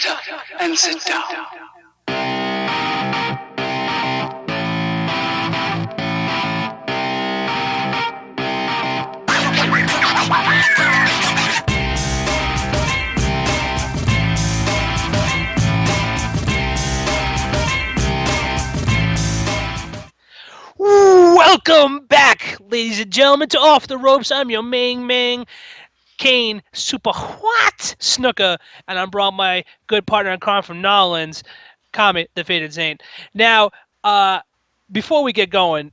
Shut up and sit down. Welcome back, ladies and gentlemen, to Off the Ropes. I'm your Mang Kane Super What Snooker, and I'm brought my good partner in crime from Nolans, Comet the Faded Saint. Now, before we get going,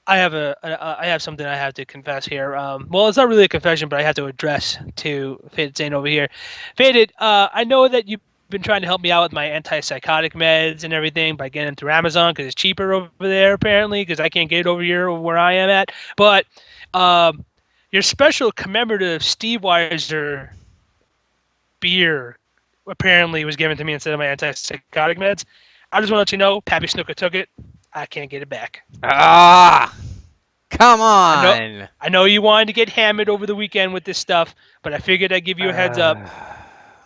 I have something I have to confess here. Well, it's not really a confession, but I have to address to Faded Saint over here. Faded, I know that you've been trying to help me out with my antipsychotic meds and everything by getting them through Amazon because it's cheaper over there apparently because I can't get it over here where I am at. But your special commemorative Steve Weiser beer apparently was given to me instead of my antipsychotic meds. I just want to let you know, Pappy Snooker took it. I can't get it back. Ah, come I know on. I know you wanted to get hammered over the weekend with this stuff, but I figured I'd give you a heads up.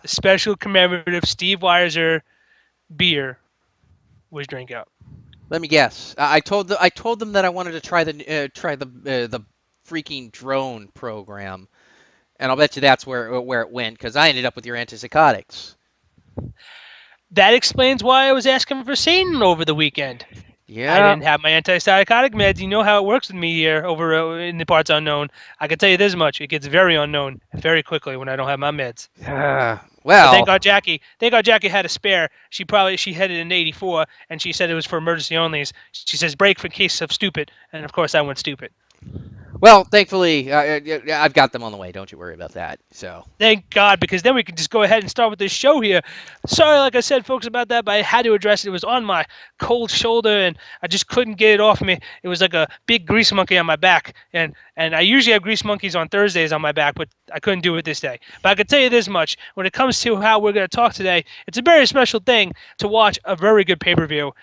The special commemorative Steve Weiser beer was drink out. Let me guess. I told them that I wanted to try the freaking drone program, and I'll bet you that's where it went because I ended up with your antipsychotics. That explains why I was asking for Satan over the weekend. I Yeah. didn't have my antipsychotic meds. You know how it works with me here over in the parts unknown. I can tell you this much: it gets very unknown very quickly when I don't have my meds. But Well, Thank God Jackie had a spare. She had it in '84, and she said it was for emergency onlys. She says break for case of stupid, and of course I went stupid. thankfully, I've got them on the way. Don't you worry about that. So, Thank God, because then we can just go ahead and start with this show here. Sorry, like I said, folks, about that, but I had to address it. It was on my cold shoulder, and I just couldn't get it off me. It was like a big grease monkey on my back, and I usually have grease monkeys on Thursdays on my back, but I couldn't do it this day. But I can tell you this much: when it comes to how we're going to talk today, it's a very special thing to watch a very good pay-per-view.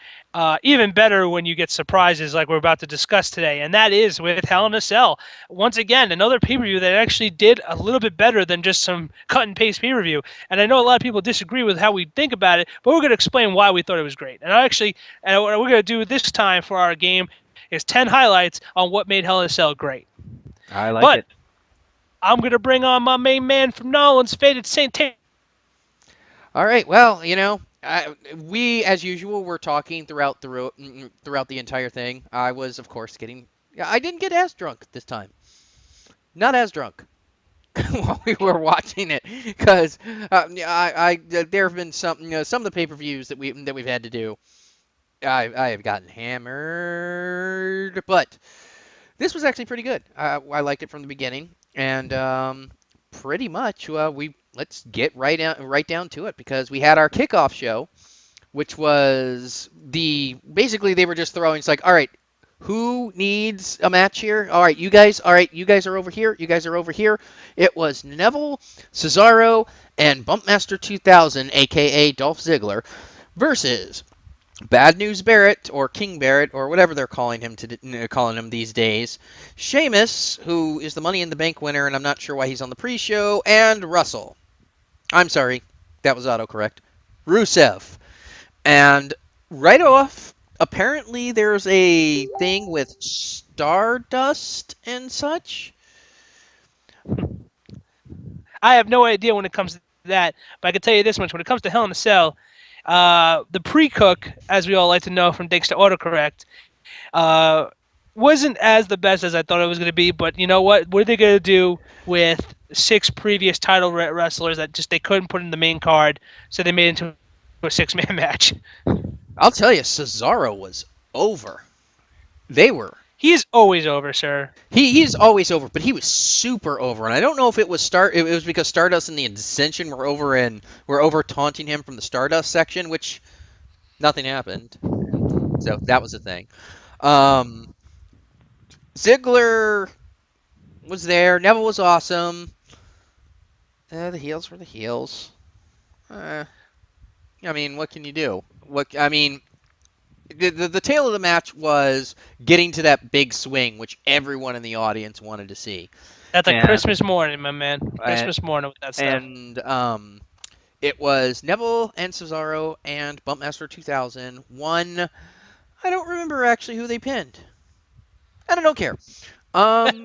Even better when you get surprises like we're about to discuss today, and that is with Hell in a Cell. Once again, another pay-per-view that actually did a little bit better than just some cut and paste pay-per-view. And I know a lot of people disagree with how we think about it, but we're going to explain why we thought it was great. And what we're going to do this time for our game is 10 highlights on what made Hell in a Cell great. I like But it. I'm going to bring on my main man from Nolan's, Faded Saint Taylor. All right. Well, we as usual were talking throughout the entire thing. I was, of course, getting. I didn't get as drunk this time. Not as drunk while we were watching it, because there have been some of the pay-per-views that we've had to do. I have gotten hammered, but this was actually pretty good. I liked it from the beginning, and pretty much we let's get right down to it because we had our kickoff show, which was basically they were just throwing. It's like, all right, who needs a match here? All right, you guys. All right, you guys are over here. You guys are over here. It was Neville, Cesaro, and Bumpmaster 2000, aka Dolph Ziggler, versus Bad News Barrett or King Barrett or whatever they're calling him these days. Sheamus, who is the Money in the Bank winner, and I'm not sure why he's on the pre-show, and Russell. I'm sorry, that was autocorrect. Rusev. And right off, apparently there's a thing with Stardust and such. I have no idea when it comes to that, but I can tell you this much: when it comes to Hell in a Cell, the pre-cook, as we all like to know from thanks to autocorrect, uh, wasn't as the best as I thought it was going to be. But you know what? What are they going to do with six previous title wrestlers that just they couldn't put in the main card, so they made it into a six-man match? I'll tell you, Cesaro was over. They were. He's always over, sir. He's always over, but he was super over, and I don't know if it was It was because Stardust and the Ascension were over taunting him from the Stardust section, which nothing happened. So that was the thing. Ziggler was there. Neville was awesome. The heels were the heels. I mean, what can you do? The tail of the match was getting to that big swing, which everyone in the audience wanted to see. That's like And- Christmas morning, my man. Christmas morning with that stuff. And It was Neville and Cesaro and Bumpmaster 2000. One, I don't remember actually who they pinned. And I don't care. Um,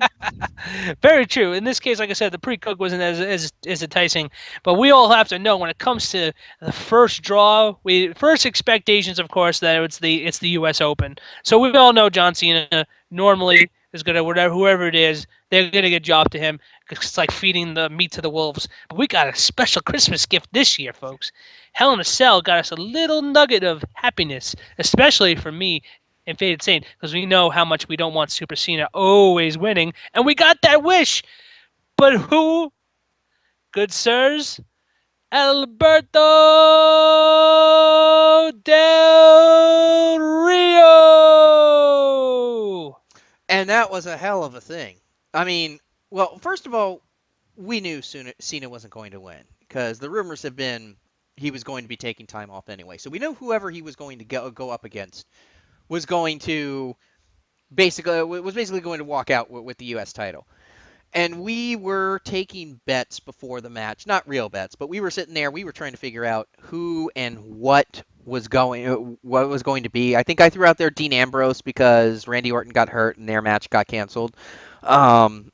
Very true. In this case, like I said, the pre-cook wasn't as enticing. But we all have to know when it comes to the first draw, we first expectations, of course, that it's the U.S. Open. So we all know John Cena normally is gonna whatever whoever it is, they're gonna get job to him. It's like feeding the meat to the wolves. But we got a special Christmas gift this year, folks. Hell in a Cell got us a little nugget of happiness, especially for me and Faded Saint, because we know how much we don't want Super Cena always winning, and we got that wish. But who, good sirs? Alberto Del Rio. and that was a hell of a thing. I mean, well, first of all, we knew Cena wasn't going to win because the rumors have been he was going to be taking time off anyway. So we know whoever he was going to go up against was going to basically going to walk out with the U.S. title. And we were taking bets before the match, not real bets, but we were sitting there. We were trying to figure out who and what was going to be. I think I threw out there Dean Ambrose because Randy Orton got hurt and their match got canceled. Um,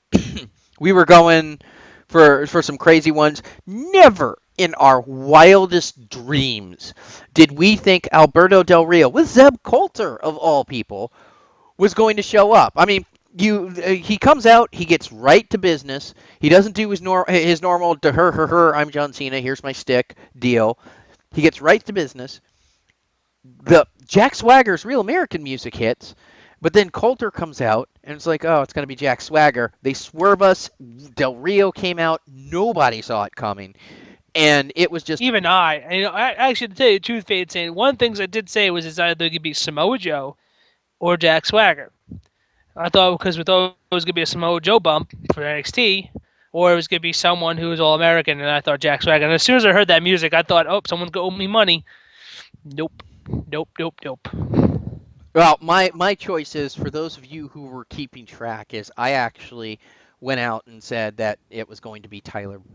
we were going for some crazy ones. Never in our wildest dreams did we think Alberto Del Rio, with Zeb Coulter of all people, was going to show up. I mean, he comes out, he gets right to business. He doesn't do his normal to her. I'm John Cena. Here's my stick deal. He gets right to business. The Jack Swagger's Real American music hits, but then Coulter comes out and it's like, oh, it's gonna be Jack Swagger. They swerve us. Del Rio came out. Nobody saw it coming, and it was just Even I, and, I actually, to tell you the truth, Fade saying one of the things I did say was it's either going to be Samoa Joe or Jack Swagger. I thought because we thought it was going to be a Samoa Joe bump for NXT, or it was going to be someone who was All American, and I thought Jack Swagger. And as soon as I heard that music, I thought, oh, someone's going to owe me money. Nope. Well, my choice is, for those of you who were keeping track, is I actually went out and said that it was going to be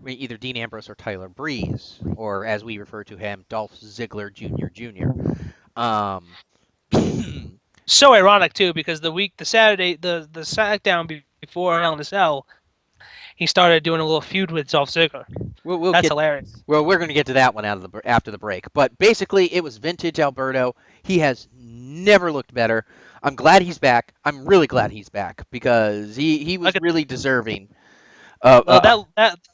either Dean Ambrose or Tyler Breeze, or as we refer to him, Dolph Ziggler Jr. Um, So ironic too, because the Saturday, the SmackDown before Hell in a Cell, he started doing a little feud with Dolph Ziggler. That's hilarious. Well, we're going to get to that one after the break. But basically, it was vintage Alberto. He has never looked better. I'm glad he's back. I'm really glad he's back because he was really deserving. Well,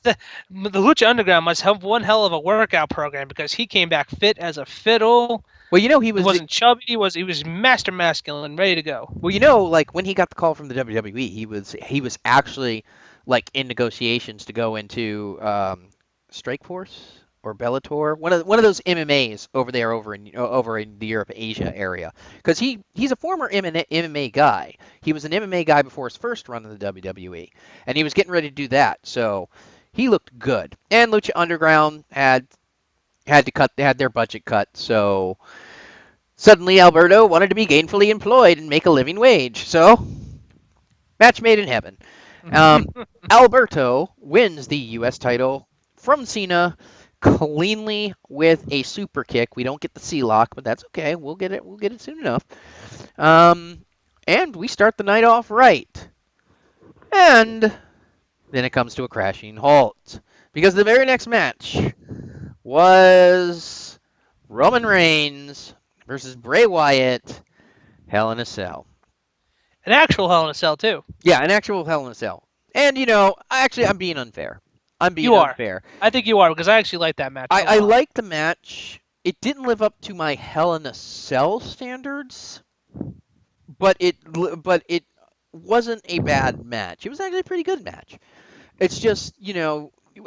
the Lucha Underground must have one hell of a workout program because he came back fit as a fiddle. Well, he wasn't chubby. He was master masculine, ready to go. Well, like when he got the call from the WWE, he was actually like in negotiations to go into Strikeforce or Bellator, one of those MMAs over in the Europe Asia area, because he's a former MMA guy. He was an MMA guy before his first run in the WWE, and he was getting ready to do that. So he looked good. And Lucha Underground had their budget cut, so suddenly Alberto wanted to be gainfully employed and make a living wage. So match made in heaven. Alberto wins the U.S. title from Cena cleanly with a super kick. We don't get the C-lock, but that's okay. We'll get it soon enough. And we start the night off right. And then it comes to a crashing halt, because the very next match was Roman Reigns versus Bray Wyatt, Hell in a Cell. An actual Hell in a Cell, too. Yeah, an actual Hell in a Cell. And, actually, I'm being unfair. You are. I think you are, because I actually like that match. I like the match. It didn't live up to my Hell in a Cell standards, but it wasn't a bad match. It was actually a pretty good match. It's just,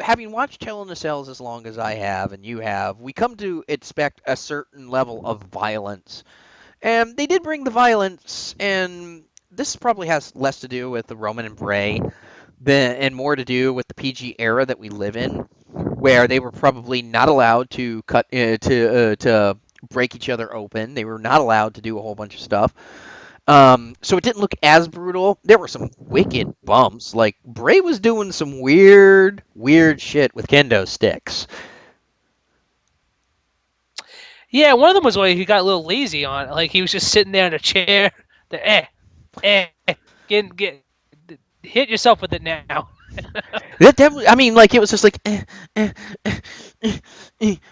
having watched Hell in a Cell as long as I have and you have, we come to expect a certain level of violence. And they did bring the violence, and this probably has less to do with the Roman and Bray and more to do with the PG era that we live in, where they were probably not allowed to to break each other open. They were not allowed to do a whole bunch of stuff. So it didn't look as brutal. There were some wicked bumps. Like, Bray was doing some weird shit with kendo sticks. Yeah, one of them was where he got a little lazy on it. Like he was just sitting there in a chair. The get hit yourself with it now. That definitely, I mean, like it was just like,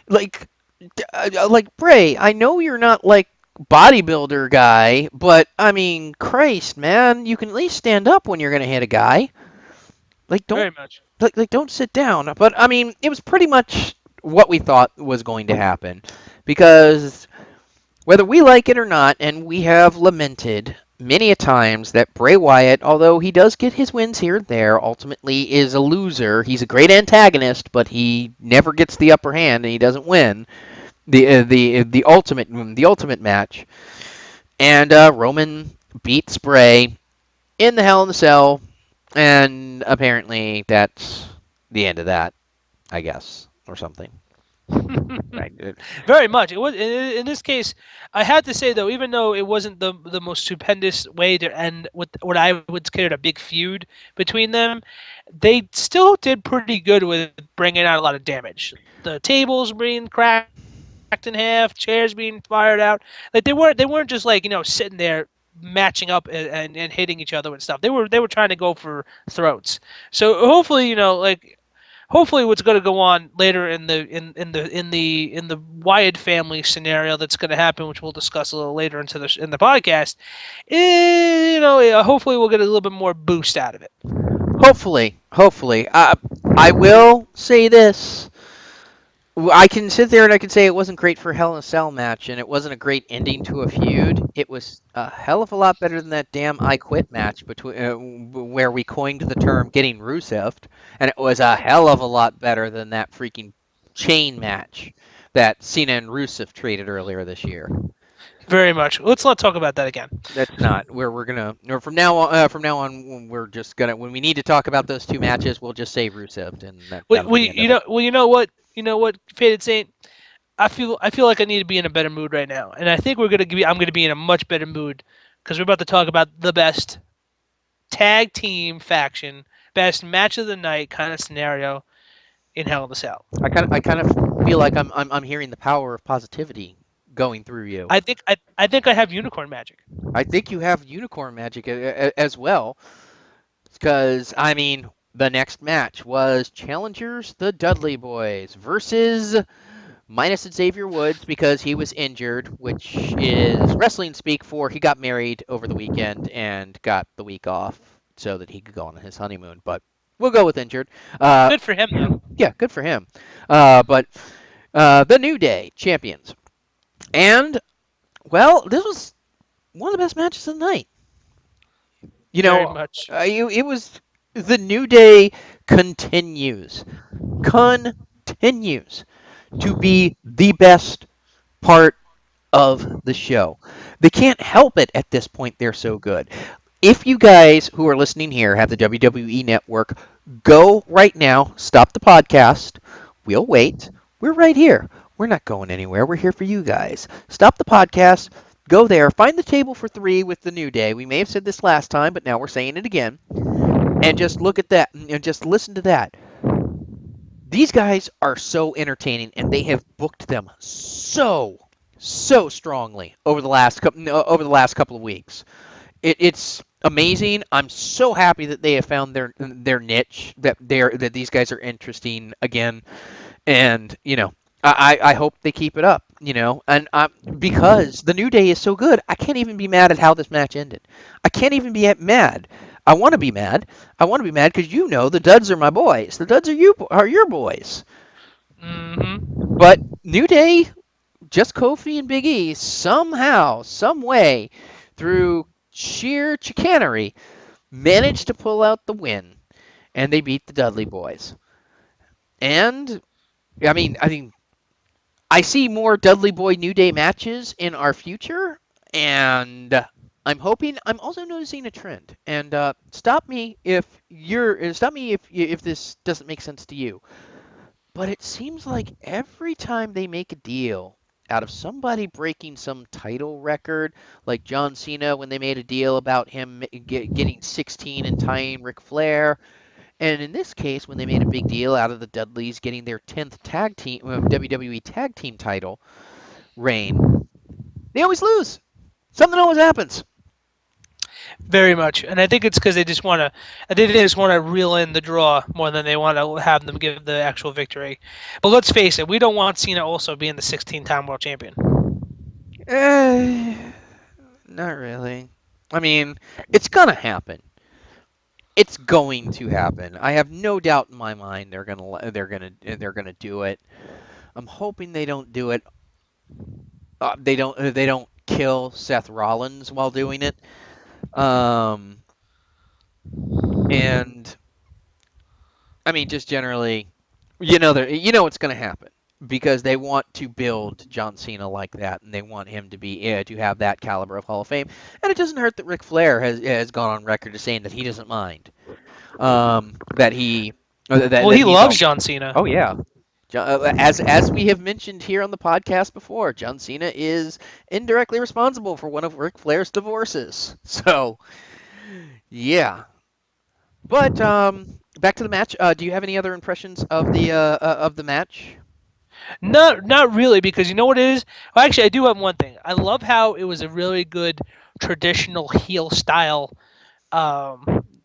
like, like Bray. I know you're not like bodybuilder guy, but I mean, Christ, man, you can at least stand up when you're gonna hit a guy. Like, don't Very much. like don't sit down. But I mean, it was pretty much what we thought was going to happen, because whether we like it or not, and we have lamented many a times that Bray Wyatt, although he does get his wins here and there, ultimately is a loser. He's a great antagonist, but he never gets the upper hand and he doesn't win the ultimate match. And Roman beats Bray in the Hell in the Cell, and apparently that's the end of that, I guess, or something. Right. Very much. It was in this case. I had to say though, even though it wasn't the most stupendous way to end with what I would consider a big feud between them, they still did pretty good with bringing out a lot of damage. The tables being cracked in half, chairs being fired out. Like they weren't just like sitting there matching up and hitting each other and stuff. They were trying to go for throats. So hopefully hopefully what's going to go on later in the Wyatt family scenario that's going to happen, which we'll discuss a little later in the podcast, hopefully we'll get a little bit more boost out of it. Hopefully. I will say this. I can sit there and I can say it wasn't great for Hell in a Cell match, and it wasn't a great ending to a feud. It was a hell of a lot better than that damn I Quit match where we coined the term getting Rusev, and it was a hell of a lot better than that freaking chain match that Cena and Rusev traded earlier this year. Very much. Let's not talk about that again. That's not where we're gonna. Or from now on, we're just gonna. When we need to talk about those two matches, we'll just say Rusev, and that'll be the end of it. You know what, Faded Saint. I feel like I need to be in a better mood right now, and I think I'm gonna be in a much better mood because we're about to talk about the best tag team faction, best match of the night kind of scenario in Hell in a Cell. I kind of feel like I'm hearing the power of positivity going through you. I think I have unicorn magic. I think you have unicorn magic as well, because I mean the next match was challengers the Dudley Boys versus minus Xavier Woods because he was injured, which is wrestling speak for he got married over the weekend and got the week off so that he could go on his honeymoon. But we'll go with injured. Good for him though. Yeah, good for him. But the New Day champions. And, well, this was one of the best matches of the night. You Very know, much. it was the New Day continues to be the best part of the show. They can't help it at this point. They're so good. If you guys who are listening here have the WWE Network, go right now, stop the podcast. We'll wait. We're right here. We're not going anywhere. We're here for you guys. Stop the podcast. Go there. Find the table for three with the New Day. We may have said this last time, but now we're saying it again. And just look at that and just listen to that. These guys are so entertaining, and they have booked them so strongly over the last couple of weeks. It's amazing. I'm so happy that they have found their niche, that these guys are interesting again, and I hope they keep it up. And because the New Day is so good, I can't even be mad at how this match ended. I can't even be mad. I want to be mad. I want to be mad because the Duds are my boys. The Duds are your boys. Mm-hmm. But New Day, just Kofi and Big E, somehow, some way, through sheer chicanery, managed to pull out the win, and they beat the Dudley Boys. And I see more Dudley Boy New Day matches in our future, and I'm also noticing a trend. And stop me if this doesn't make sense to you. But it seems like every time they make a deal out of somebody breaking some title record, like John Cena when they made a deal about him getting 16 and tying Ric Flair, and in this case when they made a big deal out of the Dudleys getting their 10th WWE tag team title, reign, they always lose. Something always happens. Very much, and I think it's because they just want to. I think they just want to reel in the draw more than they want to have them give the actual victory. But let's face it, we don't want Cena also being the 16-time world champion. Not really. I mean, it's gonna happen. It's going to happen. I have no doubt in my mind they're gonna do it. I'm hoping they don't do it. They don't kill Seth Rollins while doing it. And I mean, just generally, what's going to happen because they want to build John Cena like that, and they want him to have that caliber of Hall of Fame. And it doesn't hurt that Ric Flair has gone on record as saying that he doesn't mind. That he Well, he loves John Cena. Oh yeah. As we have mentioned here on the podcast before, John Cena is indirectly responsible for one of Ric Flair's divorces. So, yeah. But back to the match. Do you have any other impressions of the match? Not really, because you know what it is? Well, actually, I do have one thing. I love how it was a really good traditional heel style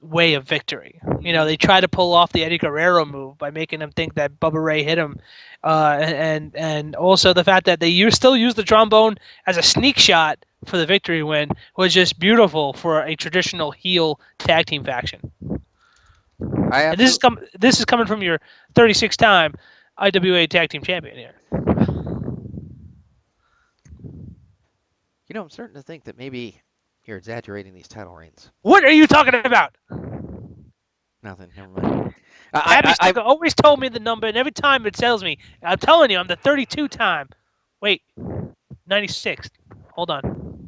way of victory. They try to pull off the Eddie Guerrero move by making him think that Bubba Ray hit him, and also the fact that they still use the trombone as a sneak shot for the victory win was just beautiful for a traditional heel tag team faction. And this is coming from your 36-time IWA Tag Team Champion here. I'm starting to think that maybe you're exaggerating these title reigns. What are you talking about? Nothing. Never mind. Abby always told me the number, and every time it tells me, I'm telling you, I'm the 32-time. Wait, 96. Hold on.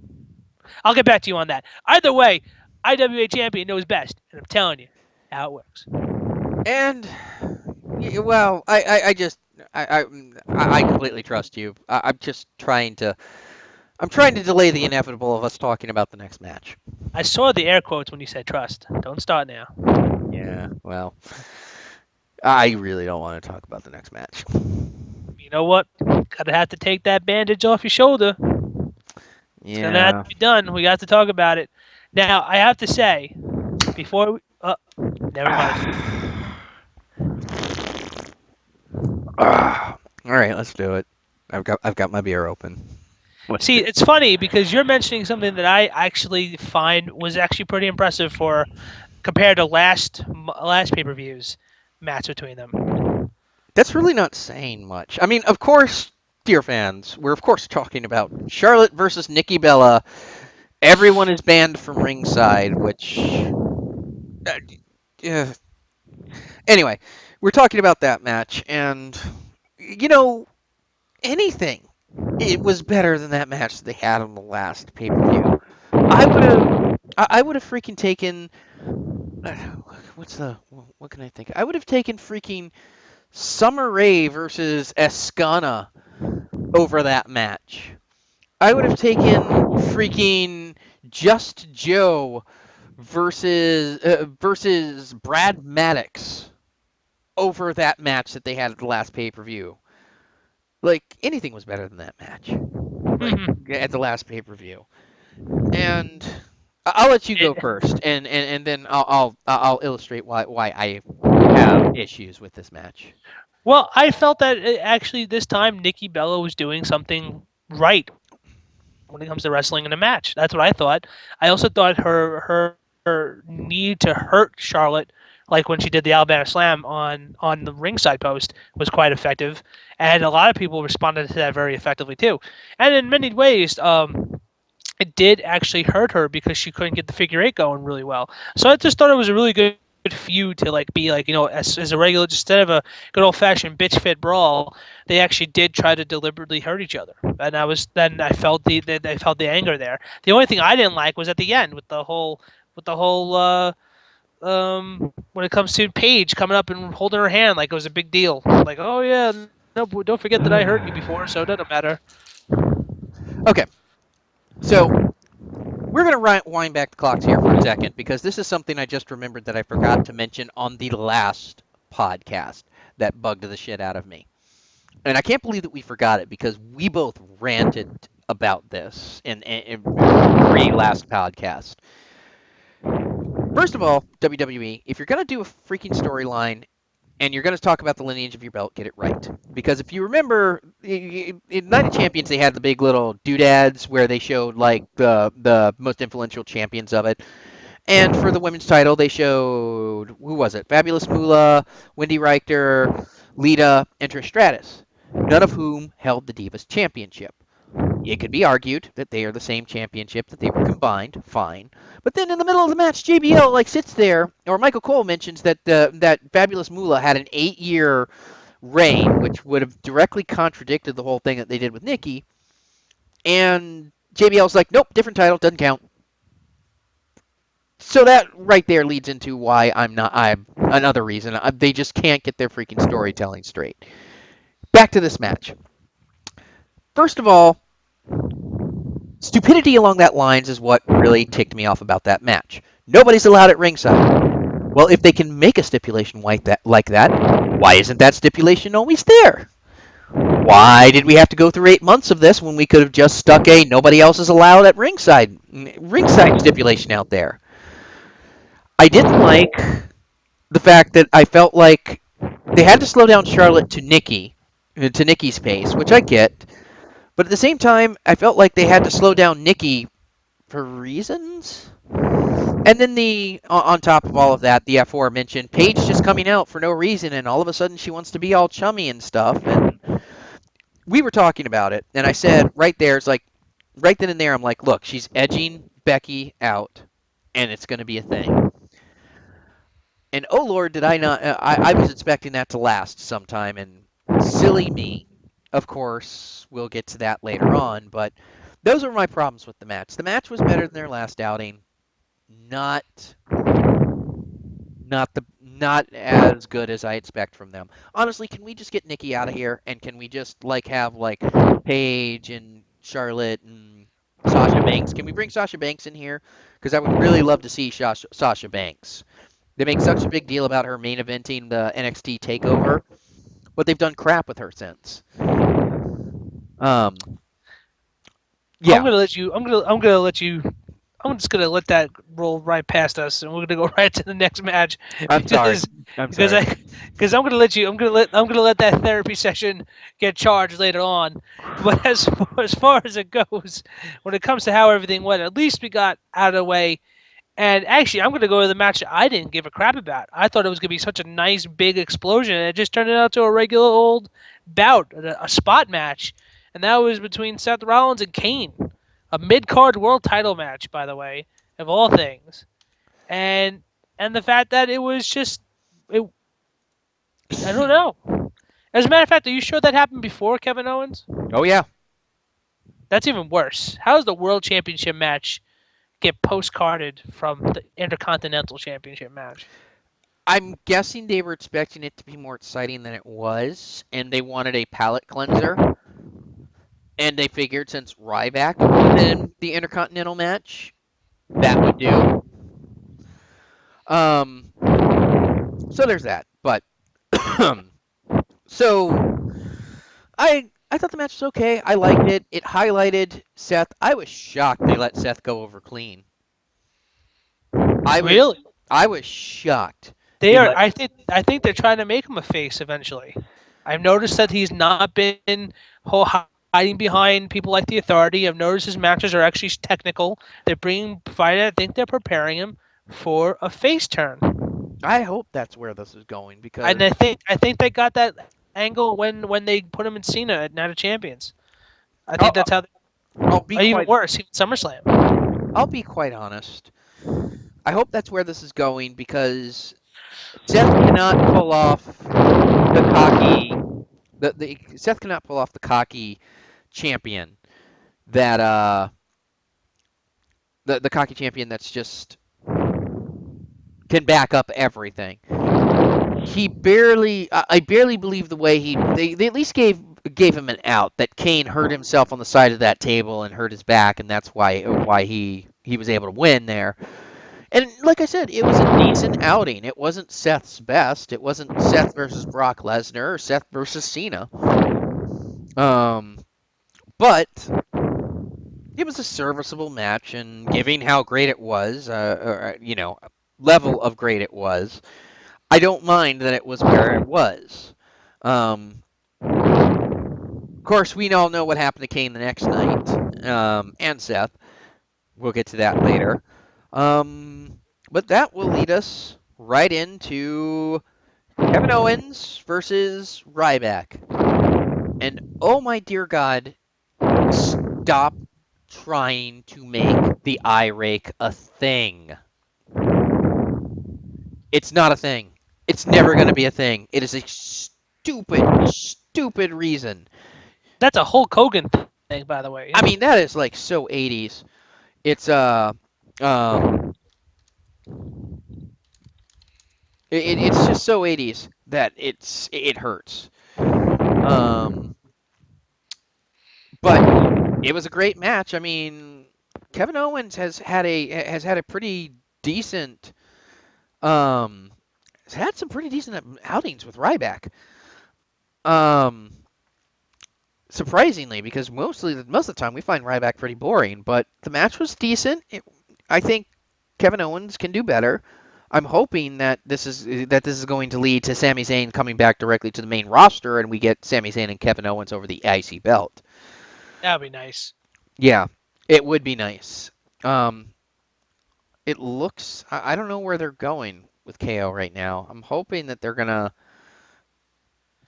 I'll get back to you on that. Either way, IWA Champion knows best, and I'm telling you how it works. And well, I completely trust you. I'm just trying to delay the inevitable of us talking about the next match. I saw the air quotes when you said trust. Don't start now. Yeah, well, I really don't want to talk about the next match. You know what? Gotta have to take that bandage off your shoulder. It's gonna have to be done. We got to talk about it. Now, I have to say, before we... never mind. All right, let's do it. I've got my beer open. See, it's funny because you're mentioning something that I actually find was actually pretty impressive for compared to last pay-per-views match between them. That's really not saying much. I mean, of course, dear fans, we're of course talking about Charlotte versus Nikki Bella. Everyone is banned from ringside, which anyway, we're talking about that match, and anything. It was better than that match that they had on the last pay-per-view. I would have freaking taken. What can I think? I would have taken freaking Summer Rae versus Escana over that match. I would have taken freaking Just Joe versus Brad Maddox over that match that they had at the last pay-per-view. Like, anything was better than that match at the last pay-per-view. And I'll let you go first, and then I'll illustrate why I have issues with this match. Well, I felt that actually this time Nikki Bella was doing something right when it comes to wrestling in a match. That's what I thought. I also thought her need to hurt Charlotte, like when she did the Alabama Slam on the ringside post, was quite effective, and a lot of people responded to that very effectively too. And in many ways, it did actually hurt her because she couldn't get the figure eight going really well. So I just thought it was a really good feud to be as a regular, instead of a good old fashioned bitch fit brawl, they actually did try to deliberately hurt each other. And I felt the anger there. The only thing I didn't like was at the end with the whole when it comes to Paige coming up and holding her hand like it was a big deal. Like, oh yeah, no, don't forget that I hurt you before, so it doesn't matter. Okay, so we're going to wind back the clocks here for a second because this is something I just remembered that I forgot to mention on the last podcast that bugged the shit out of me. and I can't believe that we forgot it because we both ranted about this in pre-last podcast. First of all, WWE, if you're going to do a freaking storyline and you're going to talk about the lineage of your belt, get it right. Because if you remember, in Night of Champions, they had the big little doodads where they showed like the most influential champions of it. And for the women's title, they showed, who was it? Fabulous Moolah, Wendy Richter, Lita, and Trish Stratus, none of whom held the Divas Championship. It could be argued that they are the same championship, that they were combined, fine. But then in the middle of the match, JBL like sits there, or Michael Cole mentions that that Fabulous Moolah had an 8-year reign, which would have directly contradicted the whole thing that they did with Nikki. And JBL's like, nope, different title, doesn't count. So that right there leads into why I'm another reason. They just can't get their freaking storytelling straight. Back to this match. First of all, stupidity along that lines is what really ticked me off about that match. Nobody's allowed at ringside. Well, if they can make a stipulation like that, why isn't that stipulation always there? Why did we have to go through 8 months of this when we could have just stuck a nobody else is allowed at ringside stipulation out there? I didn't like the fact that I felt like they had to slow down Charlotte to Nikki's pace, which I get. But at the same time, I felt like they had to slow down Nikki for reasons. And then on top of all of that, the aforementioned Paige just coming out for no reason, and all of a sudden she wants to be all chummy and stuff. And we were talking about it, and I said right there, it's like, right then and there, I'm like, look, she's edging Becky out, and it's going to be a thing. And oh Lord, did I not? I was expecting that to last sometime, and silly me. Of course, we'll get to that later on, but those are my problems with the match. The match was better than their last outing. Not as good as I expect from them. Honestly, can we just get Nikki out of here, and can we just have Paige and Charlotte and Sasha Banks? Can we bring Sasha Banks in here? Because I would really love to see Sasha Banks. They make such a big deal about her main eventing the NXT Takeover, but they've done crap with her since. Yeah. I'm just gonna let that roll right past us, and we're gonna go right to the next match. I'm sorry. Because I'm gonna let that therapy session get charged later on. But as far as it goes, when it comes to how everything went, at least we got out of the way. And actually, I'm gonna go to the match I didn't give a crap about. I thought it was gonna be such a nice big explosion, and it just turned out to a regular old bout, a spot match, and that was between Seth Rollins and Kane. A mid-card world title match, by the way, of all things, and the fact that it was just, I don't know. As a matter of fact, are you sure that happened before Kevin Owens? Oh yeah. That's even worse. How does the World Championship match get postcarded from the Intercontinental Championship match? I'm guessing they were expecting it to be more exciting than it was, and they wanted a palate cleanser. And they figured since Ryback was in the Intercontinental match, that would do. So there's that. But so I thought the match was okay. I liked it. It highlighted Seth. I was shocked they let Seth go over clean. Really? I was shocked. I think they're trying to make him a face eventually. I've noticed that he's not been hiding behind people like the Authority. I've noticed his matches are actually technical. I think they're preparing him for a face turn. I hope that's where this is going because. And I think they got that angle when they put him in Cena at Night of Champions. I think that's how. Even worse, even SummerSlam. I'll be quite honest. I hope that's where this is going because Seth cannot pull off the cocky. Seth cannot pull off the cocky champion that the cocky champion that's just can back up everything. I barely believe the way they at least gave him an out that Kane hurt himself on the side of that table and hurt his back, and that's why he was able to win there. And like I said, it was a decent outing. It wasn't Seth's best. It wasn't Seth versus Brock Lesnar or Seth versus Cena. Um, but it was a serviceable match, and given how great it was, level of great it was, I don't mind that it was where it was. Of course, we all know what happened to Kane the next night, and Seth. We'll get to that later. But that will lead us right into Kevin Owens versus Ryback. And oh my dear God, stop trying to make the eye rake a thing. It's not a thing. It's never going to be a thing. It is a stupid, stupid reason. That's a Hulk Hogan thing, by the way. I mean, that is like so 80s. It's um it's just so 80s that it hurts. Um but it was a great match. I mean, Kevin Owens has had a pretty decent um has had some pretty decent outings with Ryback. Um Surprisingly, because most of the time we find Ryback pretty boring, but the match was decent. I think Kevin Owens can do better. I'm hoping that this is going to lead to Sami Zayn coming back directly to the main roster, and we get Sami Zayn and Kevin Owens over the IC belt. That'd be nice. Yeah, it would be nice. Um, it looks. I don't know where they're going with KO right now. I'm hoping that they're gonna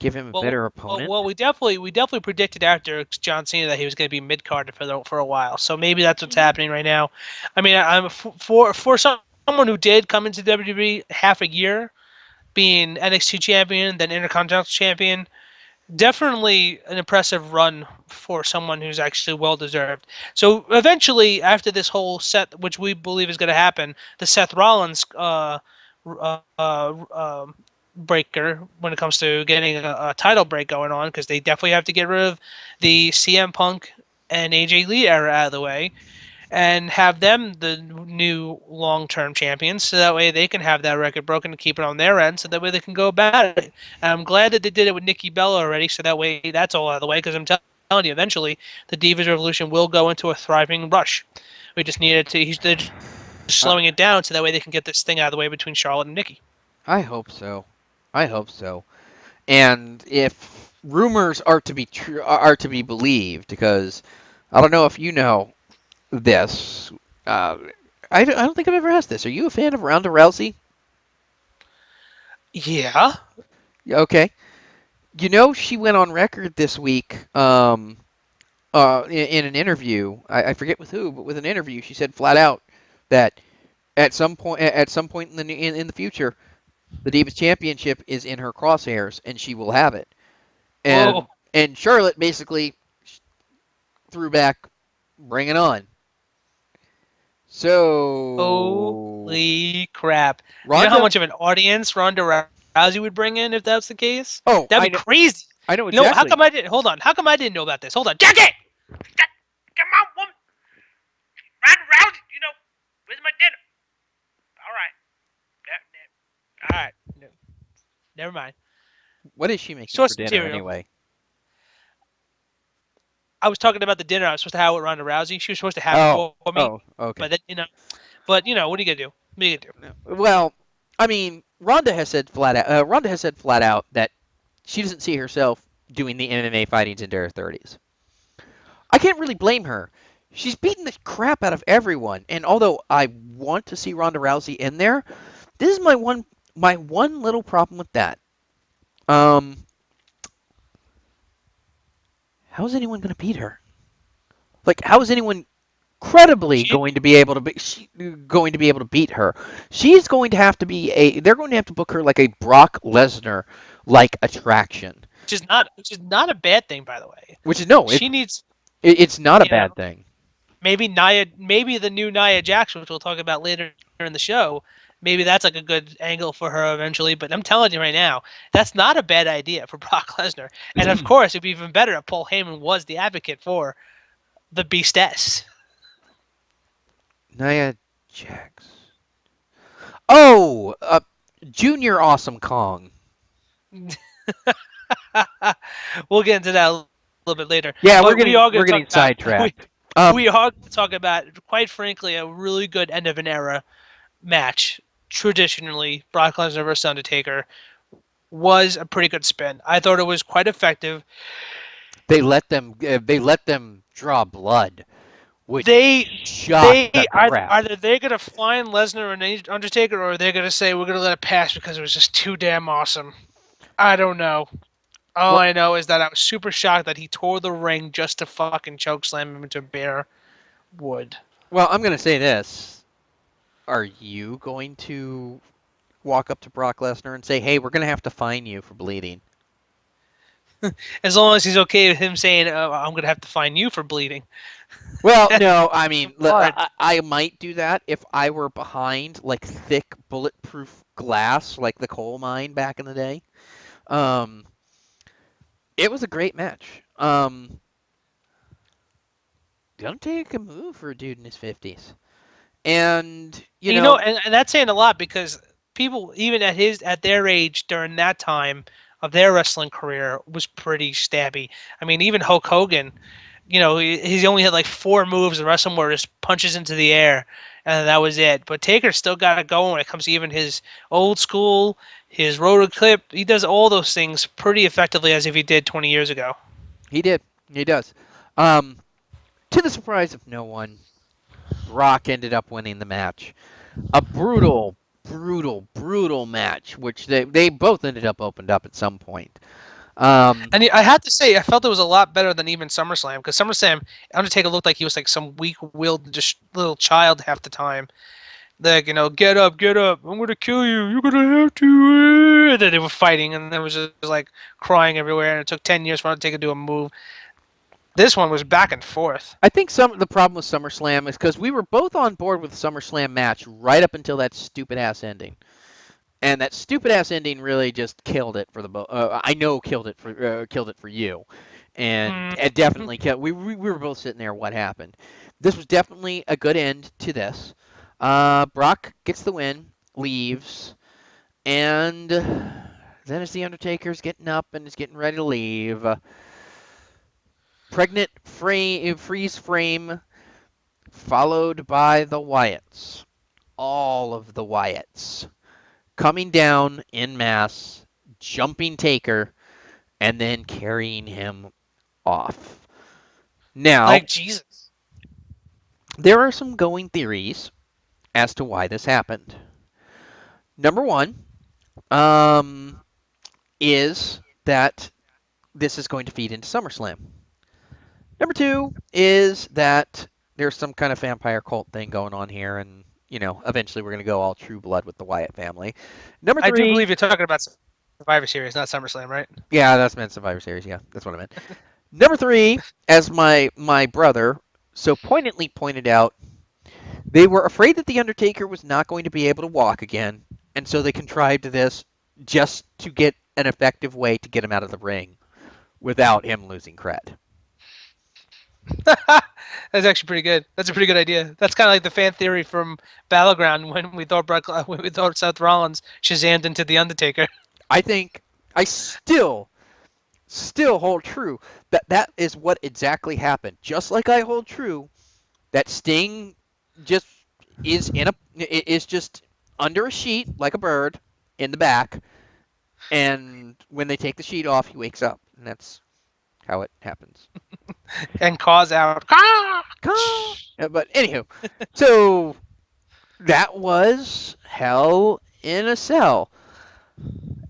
give him a better opponent. Well, we definitely predicted after John Cena that he was going to be mid card for a while. So maybe that's what's happening right now. I mean, I'm for someone who did come into WWE half a year, being NXT champion, then Intercontinental champion. Definitely an impressive run for someone who's actually well deserved. So eventually, after this whole set, which we believe is going to happen, the Seth Rollins breaker when it comes to getting a title break going on, because they definitely have to get rid of the CM Punk and AJ Lee era out of the way and have them the new long-term champions, so that way they can have that record broken to keep it on their end, so that way they can go about it. And I'm glad that they did it with Nikki Bella already, so that way that's all out of the way, because I'm telling you, eventually the Divas Revolution will go into a thriving rush. We just needed to, they're just slowing it down so that way they can get this thing out of the way between Charlotte and Nikki. I hope so. I hope so. And if rumors are to be are to be believed, because I don't know if you know this. I don't think I've ever asked this. Are you a fan of Ronda Rousey? Yeah. Okay. You know, she went on record this week in an interview. I forget with who, but with an interview, she said flat out that at some point in the future, the Divas Championship is in her crosshairs, and she will have it. And Whoa. and Charlotte basically threw back, bring it on. So Holy crap. You know how Ronda. much of an audience Ronda Rousey would bring in if that's the case? Oh, That'd be crazy. I know You know, how exactly. come I didn't? Hold on. How come I didn't know about this? Hold on. Jackie! Come on, woman. Ronda Rousey, where's my dinner? All right. All right. Never mind. What is she making Source for dinner material. anyway? I was talking about the dinner I was supposed to have with Ronda Rousey. She was supposed to have Oh, it for me. okay. But then, what are you gonna do? What are you gonna do? Well, I mean, Ronda has said flat out. Ronda has said flat out that she doesn't see herself doing the MMA fightings into her 30s. I can't really blame her. She's beaten the crap out of everyone, and although I want to see Ronda Rousey in there, this is my one little problem with that. Um, how is anyone going to beat her? Like, how is anyone credibly She, going to be able to beat her? She's going to have to be a. They're going to have to book her like a Brock Lesnar like attraction. which is not a bad thing, by the way. Which is no, She needs, it's not a you know, bad thing. maybe the new Nia Jax, which we'll talk about later in the show. Maybe that's like a good angle for her eventually. But I'm telling you right now, that's not a bad idea for Brock Lesnar. And of course, it'd be even better if Paul Heyman was the advocate for the Beastess. Nia Jax. Oh, Junior Awesome Kong. We'll get into that little bit later. Yeah, But we're gonna getting talk about- sidetracked. We are going to talk about, quite frankly, a really good end of an era match. Traditionally, Brock Lesnar versus Undertaker was a pretty good spin. I thought it was quite effective. They let them draw blood, which They shocked the crap. either they're gonna find Lesnar and Undertaker, or they're gonna say we're gonna let it pass because it was just too damn awesome. I don't know. All Well- I know is that I was super shocked that he tore the ring just to fucking chokeslam him into bare wood. Well, I'm going to say this. Are you going to walk up to Brock Lesnar and say, "Hey, we're going to have to fine you for bleeding"? As long as he's okay with him saying, I'm gonna have to fine you for bleeding. Well, no, I mean, Hard. I might do that if I were behind like thick bulletproof glass, like the coal mine back in the day. It was a great match. Don't take a move for a dude in his 50s. And You know, and that's saying a lot because people, even at their age during that time of their wrestling career, was pretty stabby. I mean, even Hulk Hogan, he's only had like 4 moves. The rest of them were just punches into the air, and that was it. But Taker still got it going when it comes to even his old school, his rotor clip. He does all those things pretty effectively as if he did 20 years ago. he did. He does. To the surprise of no one, Brock ended up winning the match. A brutal, brutal match, which they both ended up opened up at some point. And I had to say, I felt it was a lot better than even SummerSlam, because SummerSlam, Undertaker looked like he was like some weak-willed just little child half the time. Like, get up, I'm gonna kill you, you're gonna have to. And then they were fighting, and there was just like crying everywhere, and it took 10 years for Undertaker to do a move. This one was back and forth. I think the problem with SummerSlam is because we were both on board with the SummerSlam match right up until that stupid ass ending. And that stupid ass ending really just killed it for the I know killed it for you, and it definitely killed. We were both sitting there. What happened? This was definitely a good end to this. Brock gets the win, leaves, and then as the Undertaker's getting up and is getting ready to leave, pregnant freeze frame, followed by the Wyatts, all of the Wyatts. Coming down en masse, jumping Taker, and then carrying him off. Now, Like Jesus. there are some going theories as to why this happened. Number one is that this is going to feed into SummerSlam. Number two is that there's some kind of vampire cult thing going on here, and eventually we're going to go all True Blood with the Wyatt family. Number three, I do believe you're talking about Survivor Series, not SummerSlam, right? Yeah, that's meant Survivor Series. Yeah, that's what I meant. Number three, as my brother so poignantly pointed out, they were afraid that the Undertaker was not going to be able to walk again, and so they contrived this just to get an effective way to get him out of the ring without him losing cred. That's actually pretty good. That's a pretty good idea. That's kind of like the fan theory from Battleground when we thought Seth Rollins Shazammed into the Undertaker. I think I still hold true that is what exactly happened. Just like I hold true that Sting just is just under a sheet like a bird in the back, and when they take the sheet off, he wakes up, and that's how it happens. And calls out. But anywho, so that was Hell in a Cell.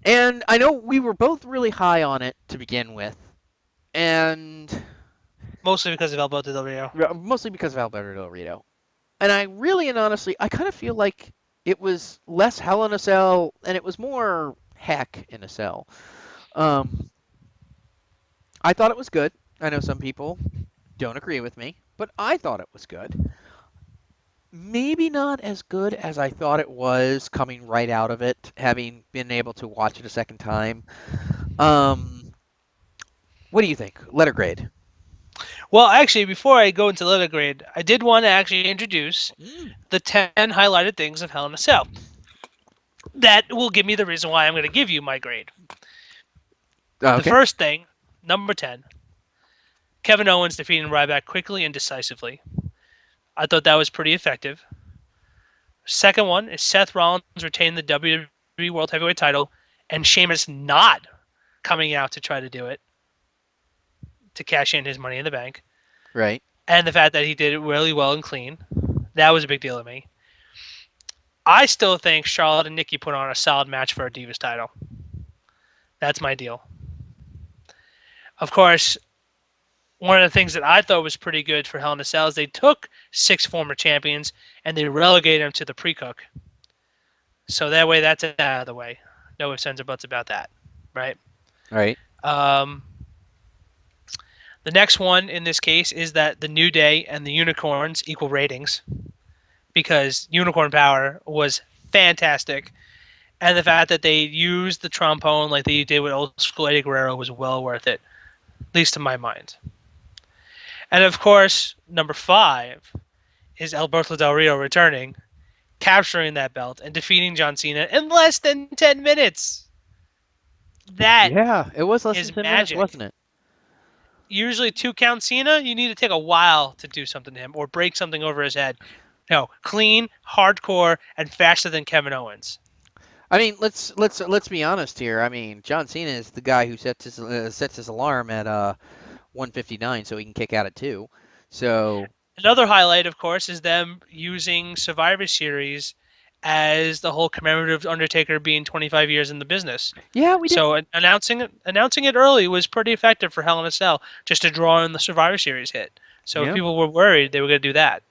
And I know we were both really high on it to begin with. And Mostly because of Alberto Del Rio. mostly because of Alberto Del Rio. And I really and honestly, I kind of feel like it was less Hell in a Cell and it was more Heck in a Cell. I thought it was good. I know some people don't agree with me, but I thought it was good. Maybe not as good as I thought it was coming right out of it, having been able to watch it a second time. What do you think? Letter grade. Well, actually, before I go into letter grade, I did want to actually introduce the 10 highlighted things of Hell in a Cell. That will give me the reason why I'm going to give you my grade. Okay. The first thing, number 10, Kevin Owens defeating Ryback quickly and decisively. I thought that was pretty effective. Second one is Seth Rollins retaining the WWE World Heavyweight title and Sheamus not coming out to try to do it to cash in his Money in the Bank. Right. And the fact that he did it really well and clean. That was a big deal to me. I still think Charlotte and Nikki put on a solid match for a Divas title. That's my deal. Of course, one of the things that I thought was pretty good for Hell in a Cell is they took 6 former champions and they relegated them to the pre-cook. So that way that's out of the way. No ifs, ands, or buts about that. Right? Right. The next one in this case is that the New Day and the Unicorns equal ratings because Unicorn Power was fantastic. And the fact that they used the trombone like they did with old school Eddie Guerrero was well worth it, at least to my mind. And of course, number 5 is Alberto Del Rio returning, capturing that belt, and defeating John Cena in less than 10 minutes. That Yeah, it was less is than 10 minutes, magic. wasn't it? Usually 2 count Cena, you need to take a while to do something to him or break something over his head. No, clean, hardcore, and faster than Kevin Owens. I mean, let's be honest here. I mean, John Cena is the guy who sets his alarm at 1:59 so he can kick out at 2. So Another highlight, of course, is them using Survivor Series as the whole commemorative Undertaker being 25 years in the business. yeah, we did. So announcing it early was pretty effective for Hell in a Cell, just to draw in the Survivor Series hit. So Yeah. if people were worried, they were going to do that.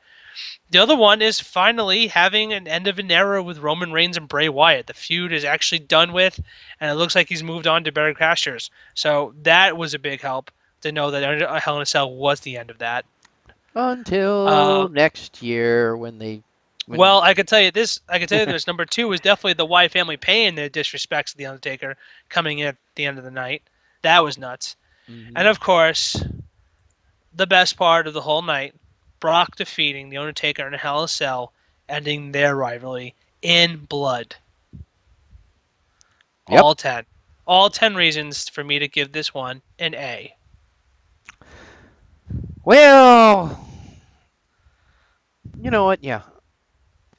The other one is finally having an end of an era with Roman Reigns and Bray Wyatt. The feud is actually done with, and it looks like he's moved on to better pastures. So that was a big help to know that Hell in a Cell was the end of that. Until next year when Well, I could tell you this. I could tell you this. Number 2 was definitely the Wyatt family paying their disrespects to the Undertaker coming in at the end of the night. That was nuts. Mhm. And of course, the best part of the whole night, Brock defeating the Undertaker in a Hell in a Cell, ending their rivalry in blood. Yep. All 10. All 10 reasons for me to give this one an A. Well, you know what? Yeah,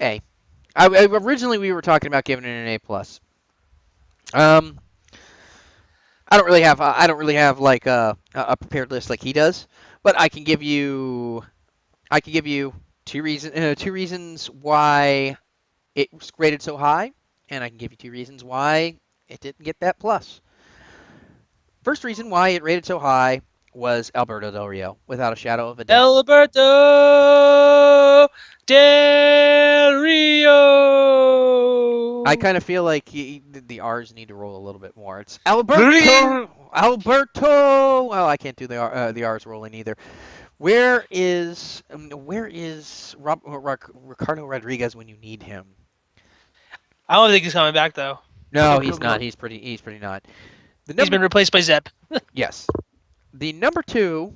A. Originally we were talking about giving it an A plus. I don't really have like a prepared list like he does, but I can give you 2 reasons why it was graded so high, and I can give you 2 reasons why it didn't get that plus. First reason why it rated so high was Alberto Del Rio, without a shadow of a doubt. Alberto Del Rio. I kind of feel like the R's need to roll a little bit more. It's Alberto. Well, I can't do the R's rolling either. Where is Ricardo Rodriguez when you need him? I don't think he's coming back though. No, he's not. He's pretty not. He's been replaced by Zep. Yes. The number 2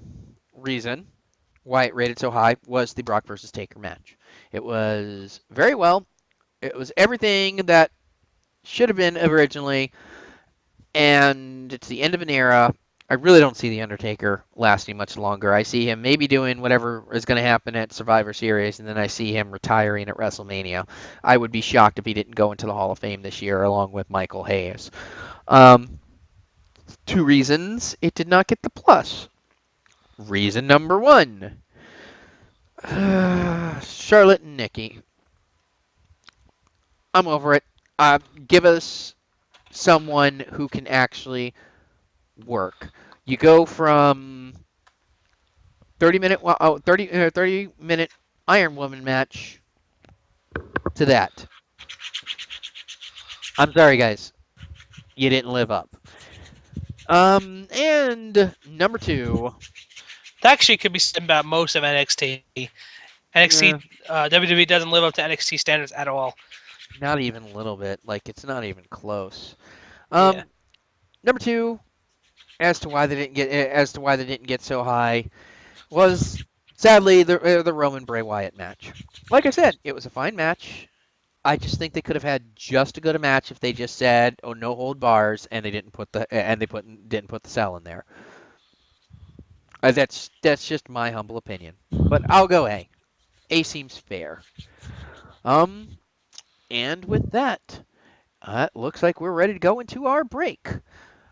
reason why it rated so high was the Brock versus Taker match. It was very well. It was everything that should have been originally, and it's the end of an era. I really don't see The Undertaker lasting much longer. I see him maybe doing whatever is going to happen at Survivor Series, and then I see him retiring at WrestleMania. I would be shocked if he didn't go into the Hall of Fame this year along with Michael Hayes. 2 reasons it did not get the plus. Reason number 1. Charlotte and Nikki. I'm over it. Give us someone who can actually work. You go from 30-minute Iron Woman match to that. I'm sorry, guys. You didn't live up. And number 2. That actually could be said about most of NXT. NXT, WWE doesn't live up to NXT standards at all. Not even a little bit. Like, it's not even close. Yeah. Number 2, as to why they didn't get so high, was sadly the Roman Bray Wyatt match. Like I said, it was a fine match. I just think they could have had just as good a match if they just said, "Oh, no hold bars," and they didn't put the cell in there. That's just my humble opinion. But I'll go A. A seems fair. And with that, it looks like we're ready to go into our break.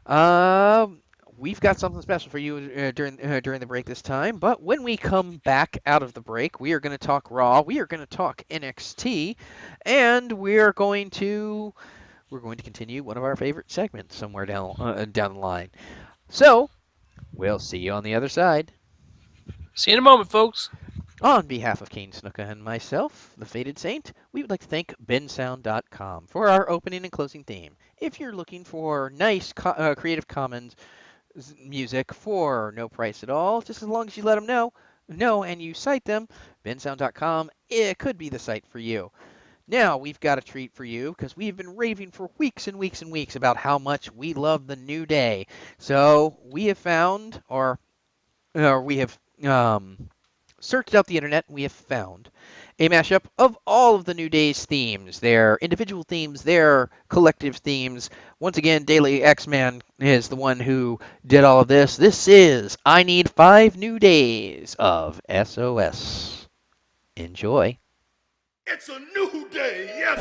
Um, we've got something special for you during the break this time. But when we come back out of the break, we are going to talk Raw. We are going to talk NXT, and we're going to continue one of our favorite segments somewhere down the line. So we'll see you on the other side. See you in a moment, folks. On behalf of Kane Snuka and myself, the Faded Saint, we would like to thank bensound.com for our opening and closing theme. If you're looking for nice Creative Commons music for no price at all, just as long as you let them know and you cite them, bensound.com, it could be the site for you. Now, we've got a treat for you because we've been raving for weeks and weeks and weeks about how much we love the New Day. So we have found, or we have searched out the internet, we have found a mashup of all of the New Day's themes, their individual themes, their collective themes. Once again, Daily X-Man is the one who did all of this. This is I Need 5 New Days of SOS. Enjoy. It's a new day, yes!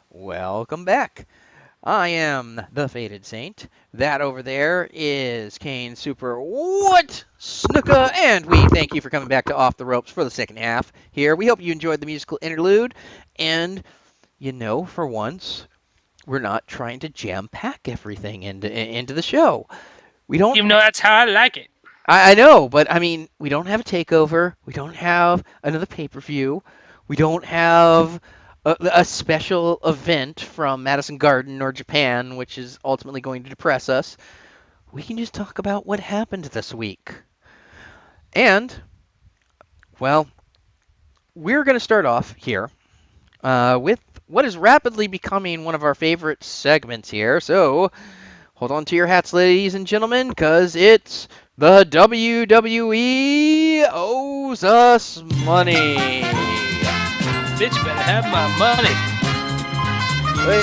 Welcome back. I am the Faded Saint. That over there is Kane Super What Snuka, and we thank you for coming back to Off the Ropes for the second half here. We hope you enjoyed the musical interlude, and for once, we're not trying to jam-pack everything into the show. We don't. Even though that's how I like it. I know, but I mean, we don't have a takeover. We don't have another pay-per-view. We don't have a special event from Madison Garden or Japan, which is ultimately going to depress us. We can just talk about what happened this week. And, well, we're going to start off here with what is rapidly becoming one of our favorite segments here. So, hold on to your hats, ladies and gentlemen, because it's the WWE owes us money. Bitch better have my money.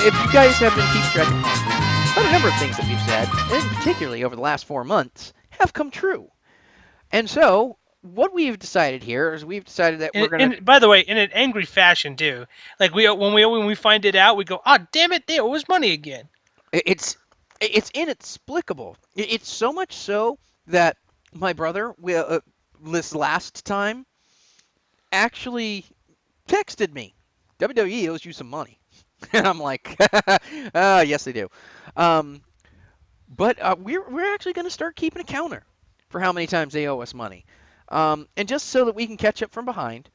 If you guys have been keeping track of quite a number of things that we've said, and particularly over the last 4 months, have come true. And so, what we've decided here is we've decided that we're going to... By the way, in an angry fashion, too. Like, when we find it out, we go, oh, damn it, they owe us money again. It's inexplicable. It's so much so that my brother this last time actually texted me. WWE owes you some money. And I'm like, yes, they do. Um, but we're actually going to start keeping a counter for how many times they owe us money. And just so that we can catch up from behind,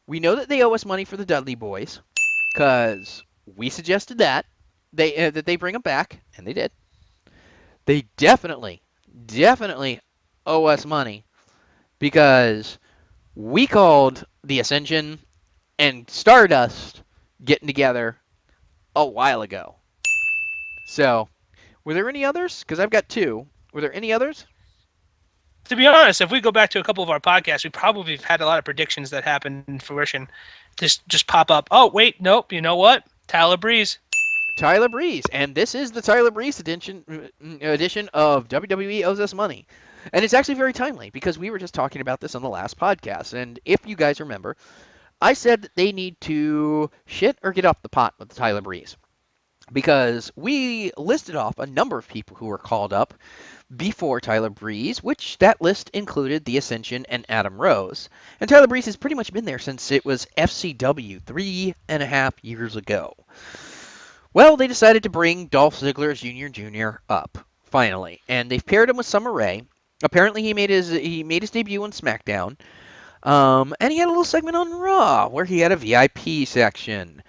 we know that they owe us money for the Dudley Boys because we suggested that they bring them back, and they did. They definitely owe us money because we called the Ascension and Stardust getting together a while ago. So, were there any others? Because I've got two. Were there any others? To be honest, if we go back to a couple of our podcasts, we probably have had a lot of predictions that happened in fruition. Just pop up. Oh, wait, nope. You know what? Tyler Breeze. Tyler Breeze, and this is the Tyler Breeze edition of WWE Owes Us Money. And it's actually very timely because we were just talking about this on the last podcast. And if you guys remember, I said that they need to shit or get off the pot with Tyler Breeze because we listed off a number of people who were called up before Tyler Breeze, which that list included The Ascension and Adam Rose. And Tyler Breeze has pretty much been there since it was FCW 3.5 years ago. Well, they decided to bring Dolph Ziggler Jr. up finally, and they've paired him with Summer Rae. Apparently, he made his debut on SmackDown, and he had a little segment on Raw where he had a VIP section,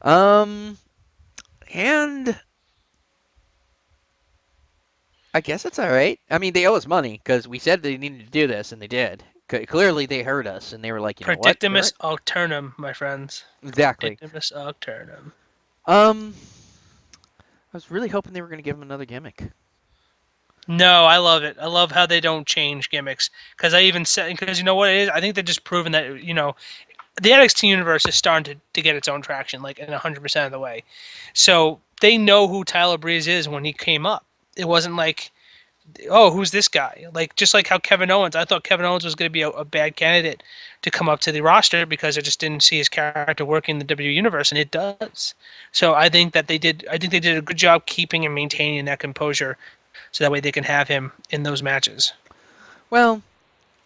and I guess it's all right. I mean, they owe us money because we said they needed to do this, and they did. Clearly, they heard us, and they were like, you know what? Predictimus Alternum, my friends. Exactly. Predictimus Alternum. I was really hoping they were going to give him another gimmick. No, I love it. I love how they don't change gimmicks. Because I even said, because you know what it is? I think they're just proving that, you know, the NXT universe is starting to get its own traction, like in 100% of the way. So they know who Tyler Breeze is when he came up. It wasn't like, oh, who's this guy? Like, just like how Kevin Owens, I thought Kevin Owens was going to be a bad candidate to come up to the roster because I just didn't see his character working in the WWE universe, and it does. So I think they did a good job keeping and maintaining that composure so that way they can have him in those matches. Well,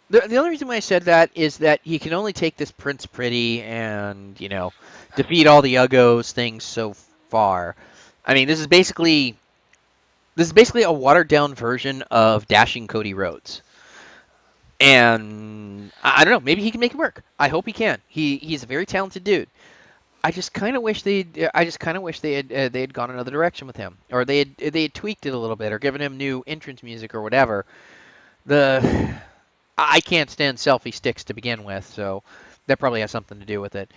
the only reason why I said that is that he can only take this Prince Pretty and, you know, defeat all the Uggos things so far. I mean, this is basically a watered-down version of Dashing Cody Rhodes. And I don't know, maybe he can make it work. I hope he can. He's a very talented dude. I just kind of wish they had gone another direction with him, or they had tweaked it a little bit, or given him new entrance music or whatever. I can't stand selfie sticks to begin with, so that probably has something to do with it.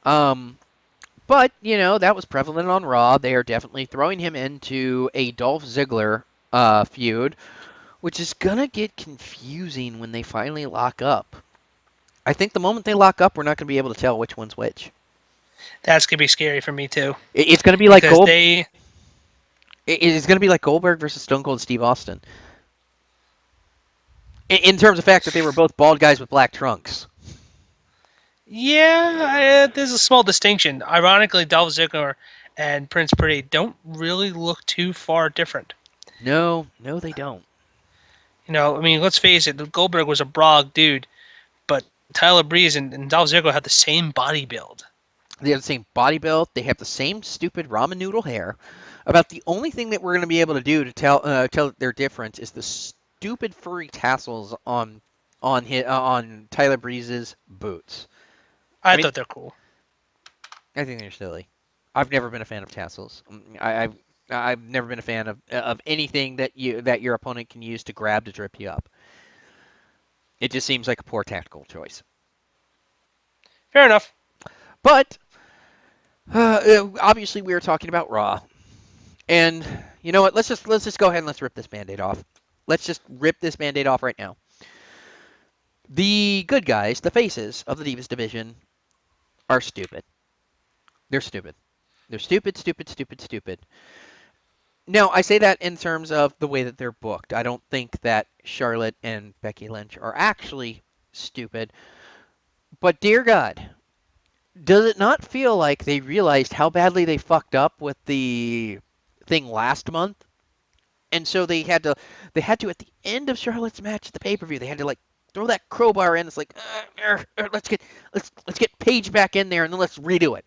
But you know that was prevalent on Raw. They are definitely throwing him into a Dolph Ziggler feud, which is gonna get confusing when they finally lock up. I think the moment they lock up, we're not gonna be able to tell which one's which. That's gonna be scary for me too. It's gonna be like Goldberg. It's gonna be like Goldberg versus Stone Cold Steve Austin. In terms of the fact that they were both bald guys with black trunks. Yeah, there's a small distinction. Ironically, Dolph Ziggler and Prince Pretty don't really look too far different. No, they don't. You know, I mean, let's face it, Goldberg was a broad dude, but Tyler Breeze and Dolph Ziggler have the same body build. They have the same body build. They have the same stupid ramen noodle hair. About the only thing that we're going to be able to do to tell their difference is the stupid furry tassels on Tyler Breeze's boots. I thought they're cool. I think they're silly. I've never been a fan of tassels. I've never been a fan of anything that your opponent can use to grab to trip you up. It just seems like a poor tactical choice. Fair enough. But obviously we were talking about Raw, and you know what? Let's just go ahead and let's rip this Band-Aid off. Let's just rip this Band-Aid off right now. The good guys, the faces of the Divas division, are stupid. They're stupid. They're stupid. Now, I say that in terms of the way that they're booked. I don't think that Charlotte and Becky Lynch are actually stupid. But dear God, does it not feel like they realized how badly they fucked up with the thing last month? And so they had to at the end of Charlotte's match at the pay-per-view, they had to like throw that crowbar in. It's like, let's get Paige back in there and then let's redo it.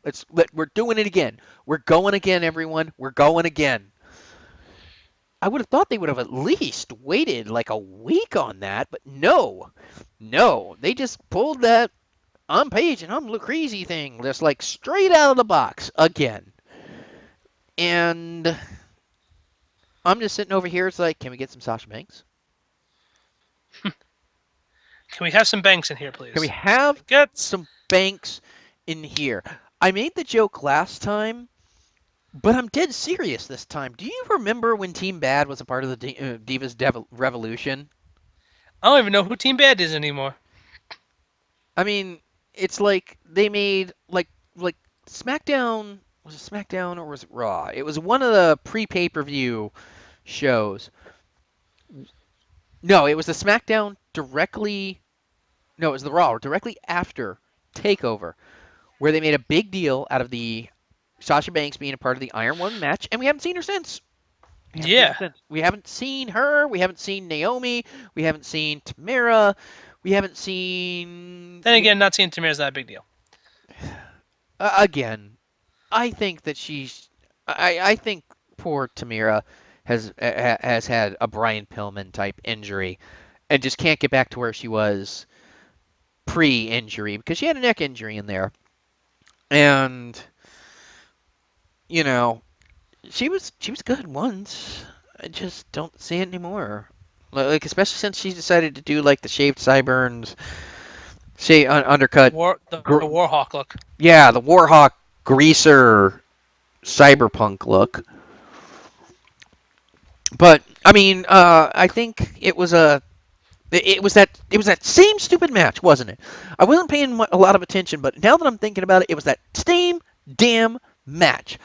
We're doing it again. We're going again, everyone. We're going again. I would have thought they would have at least waited like a week on that, but no, they just pulled that I'm Paige and I'm Lucchese thing, just like straight out of the box again. And I'm just sitting over here. It's like, can we get some Sasha Banks? Can we have some Banks in here, please? Can we have Get some Banks in here? I made the joke last time, but I'm dead serious this time. Do you remember when Team Bad was a part of the Divas Revolution? I don't even know who Team Bad is anymore. I mean, it's like they made like SmackDown. Was it SmackDown or was it Raw? It was one of the pre-pay-per-view shows. No, it was the SmackDown directly. No, it was the Raw directly after Takeover, where they made a big deal out of the Sasha Banks being a part of the Iron Woman match, and we haven't seen her since. We haven't seen her. We haven't seen Naomi. We haven't seen Tamara. We haven't seen. Then again, not seeing Tamira's not a big deal. Again, I think that she's. I think poor Tamira has had a Brian Pillman type injury, and just can't get back to where she was pre-injury because she had a neck injury in there, and you know, she was good once. I just don't see it anymore. Like especially since she decided to do like the shaved sideburns, undercut. The Warhawk look. Yeah, the Warhawk greaser cyberpunk look. But I mean, I think it was that same stupid match, wasn't it? I wasn't paying a lot of attention, but now that I'm thinking about it, it was that same damn match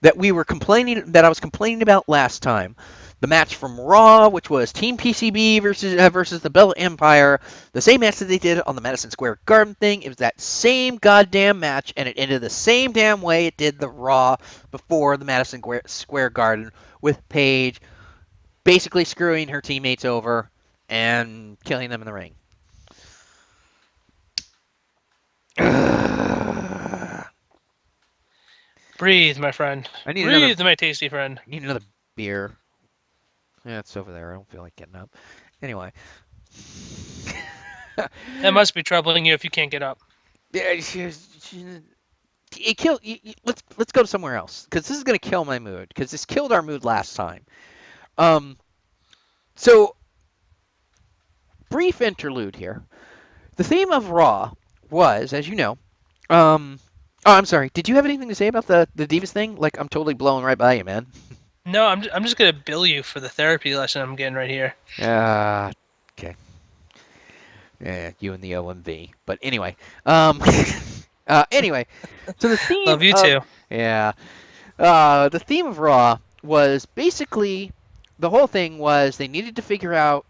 that I was complaining about last time. The match from Raw, which was Team PCB versus the Bella Empire, the same match that they did on the Madison Square Garden thing. It was that same goddamn match, and it ended the same damn way it did the Raw before the Madison Square Garden, with Paige basically screwing her teammates over and killing them in the ring. Breathe, my friend. Breathe, my tasty friend. I need another beer. Yeah, it's over there. I don't feel like getting up. Anyway. That must be troubling you if you can't get up. It killed. Let's go to somewhere else because this is gonna kill my mood because this killed our mood last time. So brief interlude here. The theme of Raw was, as you know, oh, I'm sorry. Did you have anything to say about the Divas thing? Like, I'm totally blowing right by you, man. No, I'm just gonna bill you for the therapy lesson I'm getting right here. Okay. Yeah, you and the OMV. But anyway, anyway, so the theme. Love you too. Yeah. The theme of Raw was basically the whole thing was they needed to figure out.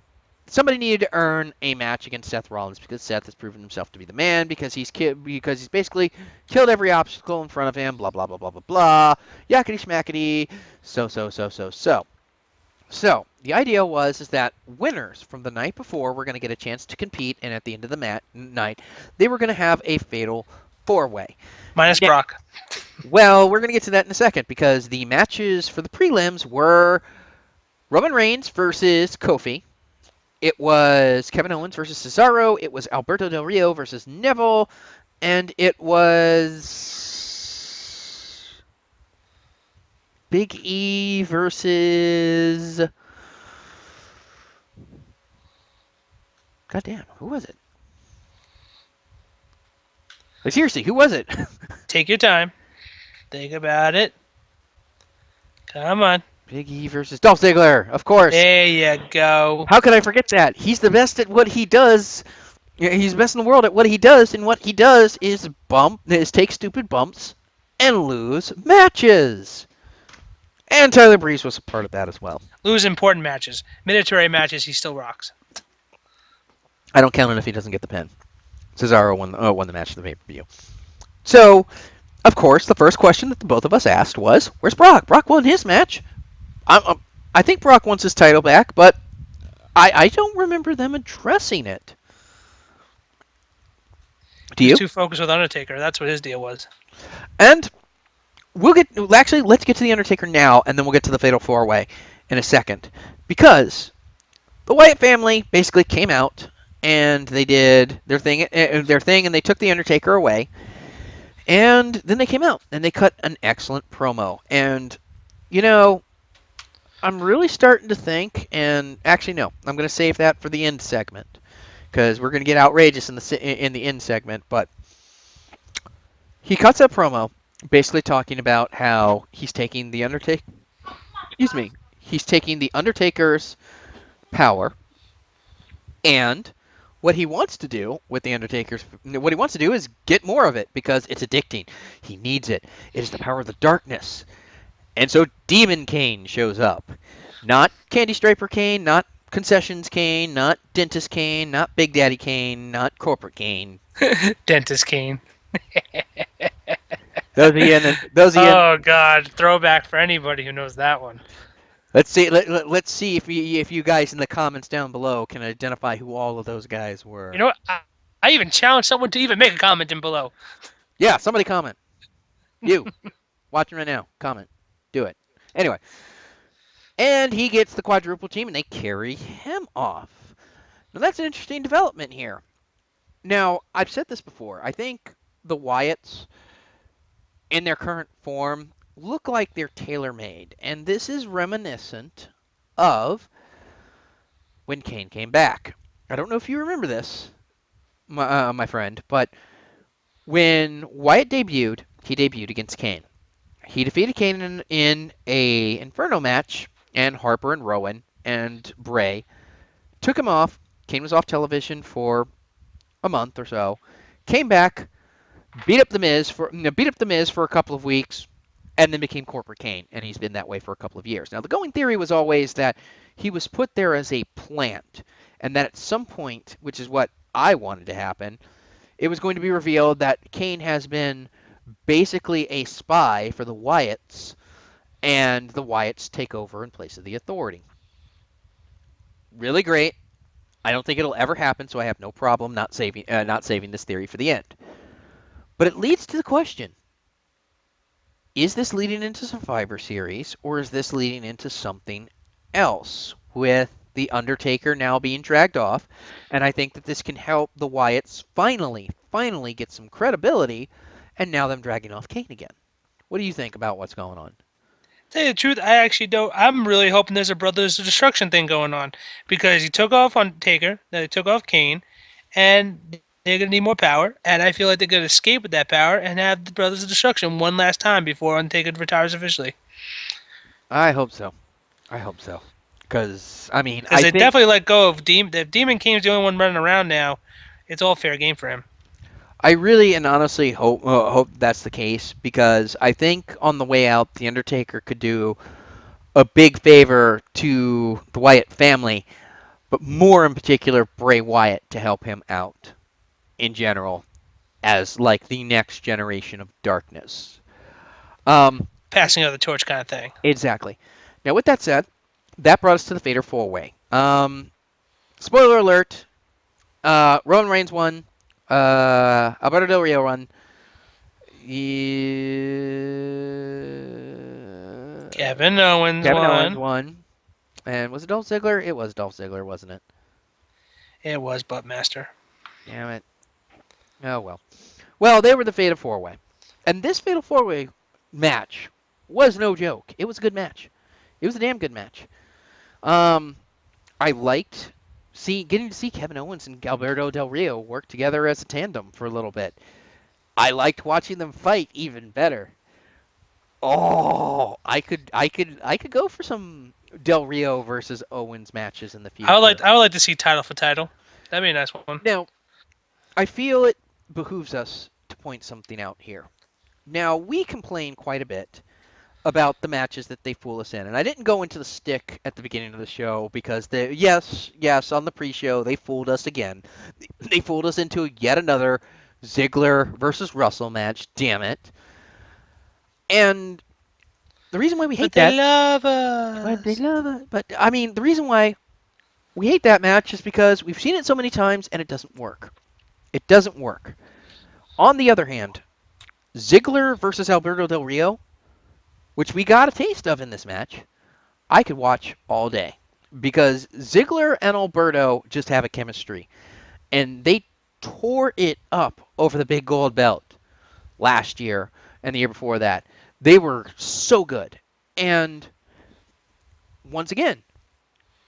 Somebody needed to earn a match against Seth Rollins because Seth has proven himself to be the man because he's basically killed every obstacle in front of him. Blah blah blah blah blah blah. Yakety schmackety. So the idea was that winners from the night before were going to get a chance to compete, and at the end of the night, they were going to have a fatal four-way. Minus Brock. Well, we're going to get to that in a second because the matches for the prelims were Roman Reigns versus Kofi. It was Kevin Owens versus Cesaro. It was Alberto Del Rio versus Neville. And it was Big E versus... Goddamn, who was it? Like, seriously, who was it? Take your time. Think about it. Come on. Big E versus Dolph Ziggler, of course. There you go. How could I forget that? He's the best at what he does. He's the best in the world at what he does, and what he does is take stupid bumps and lose matches. And Tyler Breeze was a part of that as well. Lose important matches. Military matches, he still rocks. I don't count it if he doesn't get the pin. Cesaro won the match of the pay-per-view. So, of course, the first question that the both of us asked was, where's Brock? Brock won his match. I think Brock wants his title back, but I don't remember them addressing it. Do He you? was too focused with Undertaker. That's what his deal was. And let's get to the Undertaker now, and then we'll get to the Fatal 4-Way in a second, because the Wyatt family basically came out and they did their thing, and they took the Undertaker away, and then they came out and they cut an excellent promo. And you know, I'm really starting to think, and actually no, I'm going to save that for the end segment because we're going to get outrageous in the end segment. But he cuts that promo, basically talking about how he's taking the Undertaker. Excuse me. He's taking the Undertaker's power, and what he wants to do is get more of it because it's addicting. He needs it. It is the power of the darkness. And so Demon Kane shows up. Not Candy Striper Kane, not Concessions Kane, not Dentist Kane, not Big Daddy Kane, not Corporate Kane. Dentist Kane. Oh God, throwback for anybody who knows that one. Let's see. Let's see if you guys in the comments down below can identify who all of those guys were. You know what? I even challenge someone to even make a comment in below. Yeah, somebody comment. You watching right now, comment. Do it. Anyway, and he gets the quadruple team, and they carry him off. Now that's an interesting development here. Now I've said this before. I think the Wyatts, in their current form, look like they're tailor-made, and this is reminiscent of when Kane came back. I don't know if you remember this, my friend, but when Wyatt debuted, he debuted against Kane. He defeated Kane in a Inferno match, and Harper and Rowan and Bray took him off. Kane was off television for a month or so. Came back, beat up the Miz for a couple of weeks, and then became Corporate Kane, and he's been that way for a couple of years. Now, the going theory was always that he was put there as a plant, and that at some point, which is what I wanted to happen, it was going to be revealed that Kane has been basically a spy for the Wyatts, and the Wyatts take over in place of the Authority. Really great. I don't think it'll ever happen, so I have no problem not saving this theory for the end. But it leads to the question: is this leading into Survivor Series, or is this leading into something else with the Undertaker now being dragged off? And I think that this can help the Wyatts finally get some credibility, and now them dragging off Kane again. What do you think about what's going on? Tell you the truth, I actually don't. I'm really hoping there's a Brothers of Destruction thing going on because he took off Undertaker, then he took off Kane, and they're gonna need more power. And I feel like they're gonna escape with that power and have the Brothers of Destruction one last time before Undertaker retires officially. I hope so. Because I mean, Because they definitely let go of Demon. If Demon Kane's the only one running around now, it's all fair game for him. I really and honestly hope that's the case, because I think on the way out, the Undertaker could do a big favor to the Wyatt family, but more in particular Bray Wyatt, to help him out in general as like the next generation of darkness. Passing out the torch kind of thing. Exactly. Now, with that said, that brought us to the Fatal 4-Way. Spoiler alert: Roman Reigns won. Alberto Del Rio won. Kevin Owens won. And was it Dolph Ziggler? It was Dolph Ziggler, wasn't it? It was Buttmaster. Damn it. Oh, well. Well, they were the Fatal 4-Way. And this Fatal 4-Way match was no joke. It was a good match. It was a damn good match. I liked getting to see Kevin Owens and Alberto Del Rio work together as a tandem for a little bit. I liked watching them fight even better. Oh, I could go for some Del Rio versus Owens matches in the future. I would like to see title for title. That'd be a nice one. Now, I feel it behooves us to point something out here. Now, we complain quite a bit about the matches that they fool us in, and I didn't go into the stick at the beginning of the show because yes, on the pre-show they fooled us again. They fooled us into yet another Ziggler versus Russell match. Damn it! And the reason why we hate They love us. But they love it. But I mean, the reason why we hate that match is because we've seen it so many times and it doesn't work. It doesn't work. On the other hand, Ziggler versus Alberto Del Rio, which we got a taste of in this match, I could watch all day because Ziggler and Alberto just have a chemistry, and they tore it up over the big gold belt last year and the year before that. They were so good, and once again,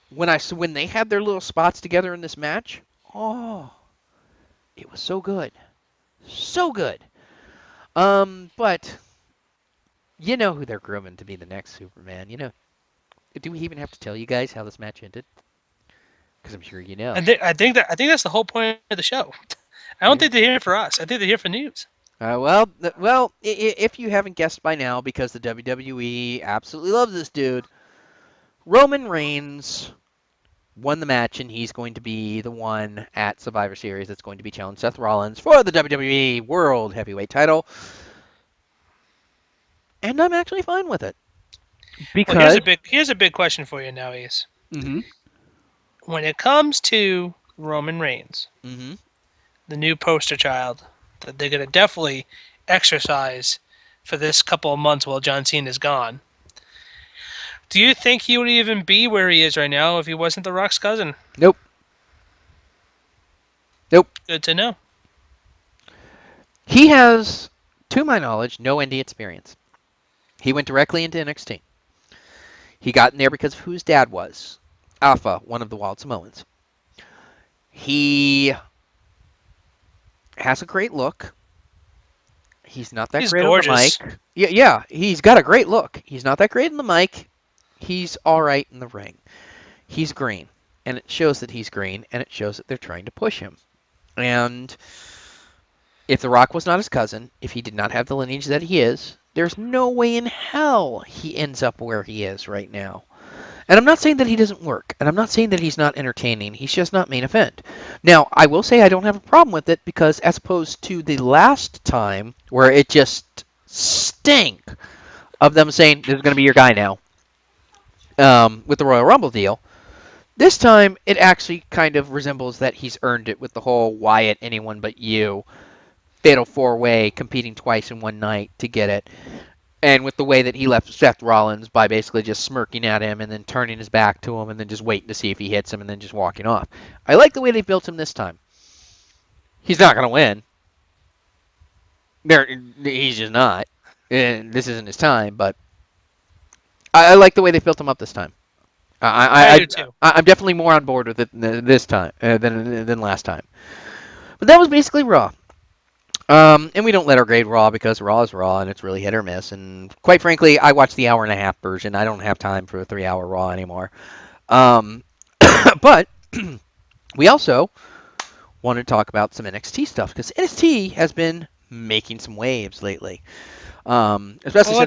when they had their little spots together in this match, oh, it was so good, so good. But you know who they're grooming to be the next Superman. You know, do we even have to tell you guys how this match ended? Because I'm sure you know. I think that's the whole point of the show. I don't think they're here for us. I think they're here for news. If you haven't guessed by now, because the WWE absolutely loves this dude, Roman Reigns won the match, and he's going to be the one at Survivor Series that's going to be challenging Seth Rollins for the WWE World Heavyweight title. And I'm actually fine with it. Because Well, here's a big question for you now, Ace. Mhm. When it comes to Roman Reigns, Mhm. the new poster child that they're gonna definitely exercise for this couple of months while John Cena is gone. Do you think he would even be where he is right now if he wasn't The Rock's cousin? Nope. Nope. Good to know. He has, to my knowledge, no indie experience. He went directly into NXT. He got in there because of who his dad was. Alpha, one of the Wild Samoans. He has a great look. He's not that He's great gorgeous. on the mic. Yeah, he's got a great look. He's not that great in the mic. He's all right in the ring. He's green, and it shows that he's green, and it shows that they're trying to push him. And if The Rock was not his cousin, if he did not have the lineage that he is, there's no way in hell he ends up where he is right now. And I'm not saying that he doesn't work, and I'm not saying that he's not entertaining. He's just not main event. Now, I will say I don't have a problem with it because as opposed to the last time where it just stank of them saying, this is going to be your guy now, with the Royal Rumble deal, this time it actually kind of resembles that he's earned it with the whole Wyatt, anyone but you, fatal four-way competing twice in one night to get it. And with the way that he left Seth Rollins by basically just smirking at him and then turning his back to him and then just waiting to see if he hits him and then just walking off. I like the way they built him this time. He's not going to win. He's just not. And this isn't his time, but I like the way they built him up this time. I do too. I'm definitely more on board with it this time than last time. But that was basically Raw. And we don't let our grade Raw because Raw is Raw and it's really hit or miss. And quite frankly, I watch the hour-and-a-half version. I don't have time for a 3-hour Raw anymore. But we also want to talk about some NXT stuff because NXT has been making some waves lately. Especially Well,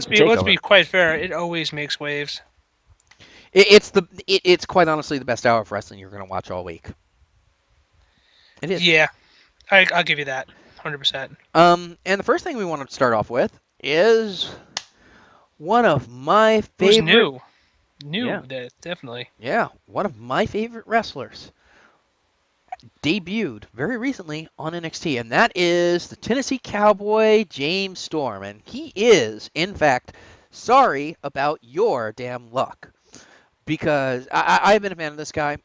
since let's be quite fair. It always makes waves. It's quite honestly the best hour of wrestling you're going to watch all week. It is. Yeah, I'll give you that. 100%. And the first thing we want to start off with is one of my favorite. Who's new? Yeah. Definitely. Yeah, one of my favorite wrestlers debuted very recently on NXT, and that is the Tennessee Cowboy James Storm, and he is, in fact, sorry about your damn luck, because I've been a fan of this guy,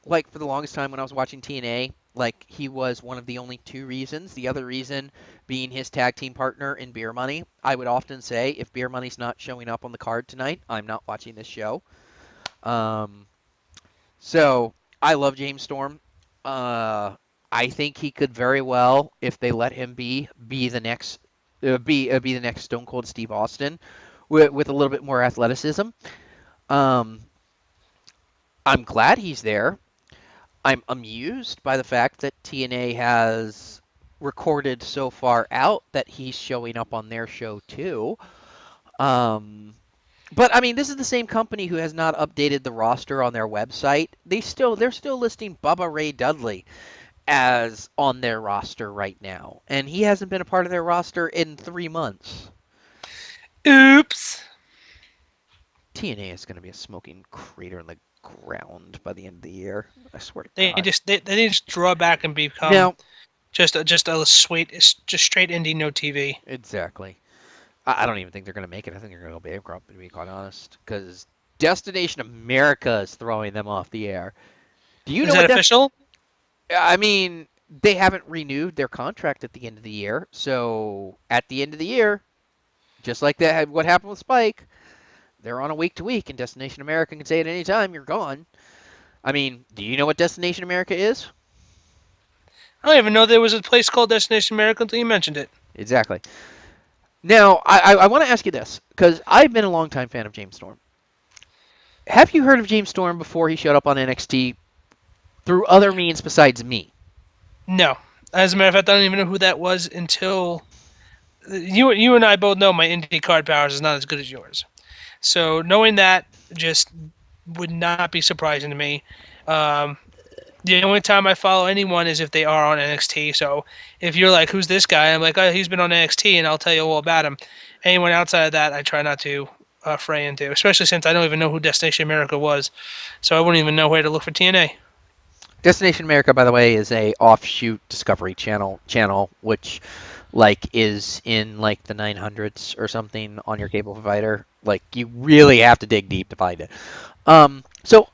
like for the longest time when I was watching TNA. Like, he was one of the only two reasons. The other reason being his tag team partner in Beer Money. I would often say, if Beer Money's not showing up on the card tonight, I'm not watching this show. So, I love James Storm. I think he could very well, if they let him be the next the next Stone Cold Steve Austin with a little bit more athleticism. I'm glad he's there. I'm amused by the fact that TNA has recorded so far out that he's showing up on their show too. But I mean, this is the same company who has not updated the roster on their website. They're still listing Bubba Ray Dudley as on their roster right now, and he hasn't been a part of their roster in 3 months. Oops. TNA is going to be a smoking crater in the ground by the end of the year. I swear to They God. just draw back and become Now, Just a sweet, just straight indie, no TV. Exactly. I don't even think they're going to make it. I think they're going to go bankrupt, to be quite honest, because Destination America is throwing them off the air. Do you Is know that what official? I mean, they haven't renewed their contract at the end of the year. So at the end of the year, just like that, what happened with Spike, they're on a week to week, and Destination America can say at any time you're gone. I mean, do you know what Destination America is? I don't even know there was a place called Destination America until you mentioned it. Exactly. Now, I want to ask you this, because I've been a longtime fan of James Storm. Have you heard of James Storm before he showed up on NXT through other means besides me? No. As a matter of fact, I don't even know who that was until you and I both know my indie card powers is not as good as yours. So knowing that just would not be surprising to me. Um, the only time I follow anyone is if they are on NXT. So if you're like, "Who's this guy?" I'm like, "Oh, he's been on NXT," and I'll tell you all about him. Anyone outside of that, I try not to fray into, especially since I don't even know who Destination America was, so I wouldn't even know where to look for TNA. Destination America, by the way, is a offshoot Discovery Channel which like is in like the 900s or something on your cable provider. Like you really have to dig deep to find it. So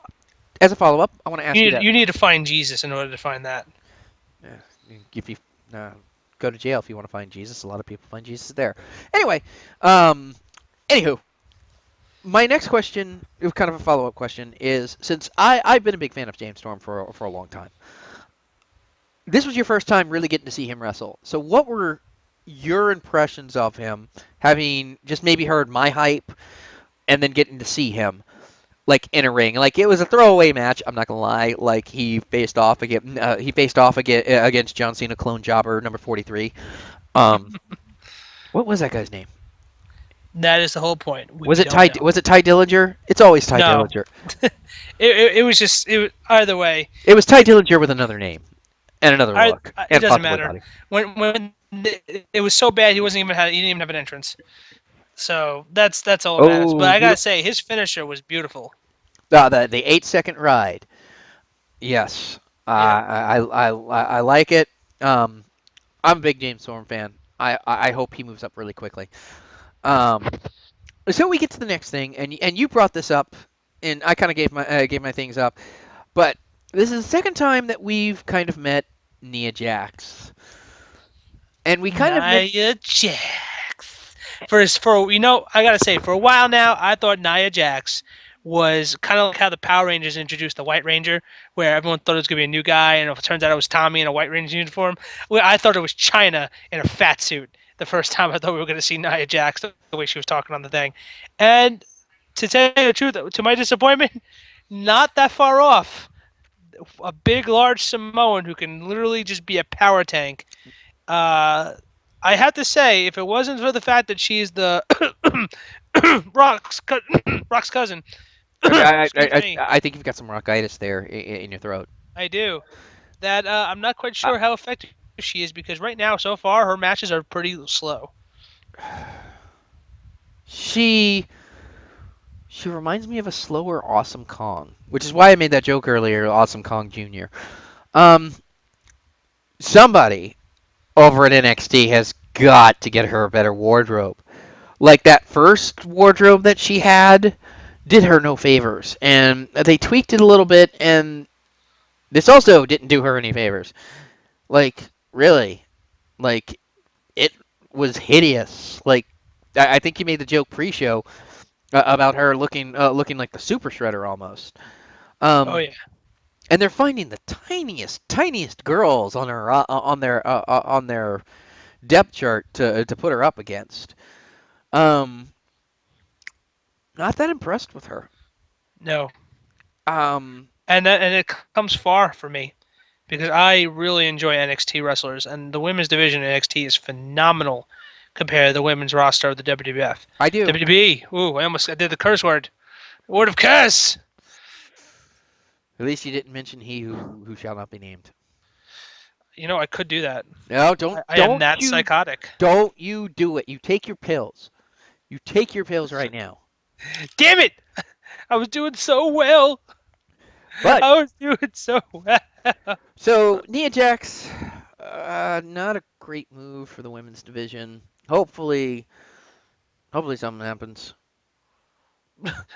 as a follow up, I want to ask you that. You need to find Jesus in order to find that. If you go to jail if you want to find Jesus, a lot of people find Jesus there. Anyway, anywho, my next question, kind of a follow up question, is since I've been a big fan of James Storm for a long time. This was your first time really getting to see him wrestle. So what were your impressions of him, having just maybe heard my hype and then getting to see him like in a ring? Like it was a throwaway match, I'm not gonna lie. Like he faced off against John Cena clone jobber number 43. What was that guy's name? That is the whole point. Was it Ty Dillinger? It's always Ty No. Dillinger. It was either way. It was Ty Dillinger with another name and another look. It and doesn't possibly matter. body. When it was so bad, he didn't even have an entrance. So that's all that matters. But I gotta say, his finisher was beautiful. The 8-second ride. Yes, I like it. I'm a big James Storm fan. I hope he moves up really quickly. So we get to the next thing, and you brought this up, and I kind of gave my things up, but this is the second time that we've kind of met Nia Jax, and we kind Nia Jax. I gotta say, for a while now, I thought Nia Jax was kind of like how the Power Rangers introduced the White Ranger, where everyone thought it was gonna be a new guy, and it turns out it was Tommy in a White Ranger uniform. I thought it was Chyna in a fat suit. The first time I thought we were going to see Nia Jax, the way she was talking on the thing. And to tell you the truth, to my disappointment, not that far off. A big, large Samoan who can literally just be a power tank. I have to say, if it wasn't for the fact that she's the Rock's cousin, I think you've got some rockitis there in your throat. I do. That I'm not quite sure how effective she is, because right now, so far, her matches are pretty slow. She reminds me of a slower Awesome Kong, which is why I made that joke earlier, Awesome Kong Jr. Somebody over at NXT has got to get her a better wardrobe. Like that first wardrobe that she had did her no favors, and they tweaked it a little bit, and this also didn't do her any favors. Like, really. Like, it was hideous. Like, I think you made the joke pre-show about her looking like the Super Shredder almost. Oh yeah. And they're finding the tiniest girls on her on their depth chart to put her up against. Not that impressed with her. No. Um, And it comes far for me, because I really enjoy NXT wrestlers, and the women's division in NXT is phenomenal compared to the women's roster of the WWF. I do. WWE. Ooh, I did the curse word. Word of curse. At least you didn't mention he who shall not be named. You know, I could do that. No, don't. I am that psychotic. Don't you do it. You take your pills. You take your pills right now. Damn it! I was doing so well. But I was doing so well. so Nia Jax, Not a great move for the women's division. Hopefully something happens.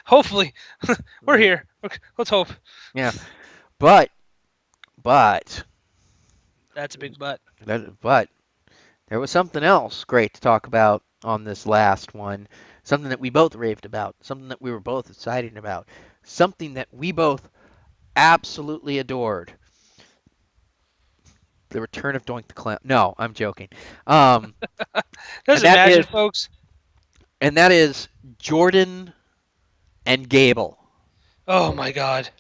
Hopefully, we're here. Okay, let's hope. Yeah, but but That's a big butt. but there was something else great to talk about on this last one. Something that we both raved about. Something that we were both excited about. Something that we both absolutely adored. The return of Doink the Clown. No, I'm joking. Um, Just that imagine, is- folks. and that is Jordan and Gable. Oh my God.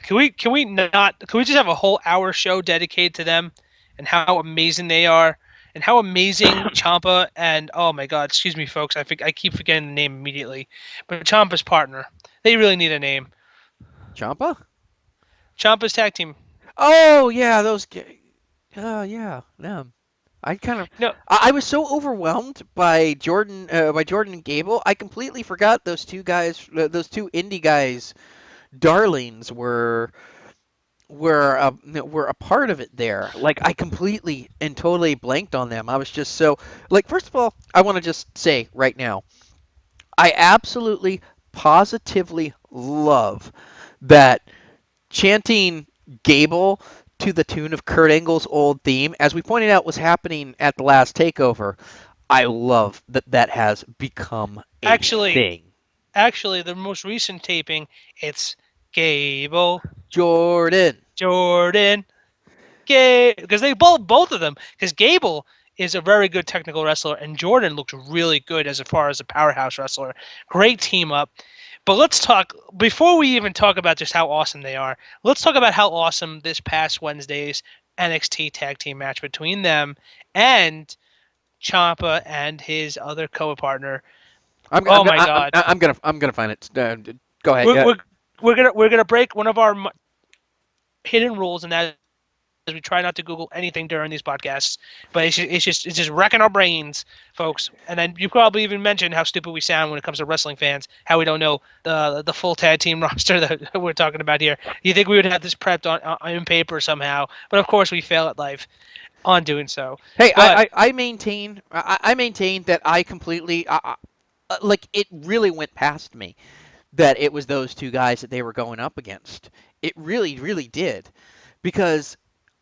Can we not? Can we just have a whole hour show dedicated to them and how amazing they are and how amazing Champa and oh my God, excuse me, folks. I keep forgetting the name immediately, but Champa's partner. They really need a name. Ciampa? Champa's tag team. Oh yeah, yeah, them. I kind of No, I was so overwhelmed by Jordan and Gable. I completely forgot those two guys, those two indie guys, darlings were a part of it there. Like I completely and totally blanked on them. I was just so like first of all, I want to just say right now, I absolutely positively love that chanting Gable to the tune of Kurt Angle's old theme, as we pointed out was happening at the last takeover. I love that that has become a actually, thing. the most recent taping, it's Gable, Jordan. Jordan, because they both of them. Because Gable is a very good technical wrestler, and Jordan looks really good as far as a powerhouse wrestler. Great team up. But let's talk before we even talk about just how awesome they are. Let's talk about how awesome this past Wednesday's NXT tag team match between them and Ciampa and his other co-partner. Oh my God! I'm gonna find it. Go ahead. We're, Yeah. we're gonna break one of our hidden rules, and that is we try not to Google anything during these podcasts. But it's just wrecking our brains, folks. And then you probably even mentioned how stupid we sound when it comes to wrestling fans, how we don't know the full tag team roster that we're talking about here. You think we would have this prepped on paper somehow, but of course we fail at life on doing so. Hey, But I maintain I maintain that I completely like it really went past me that it was those two guys that they were going up against. It really did because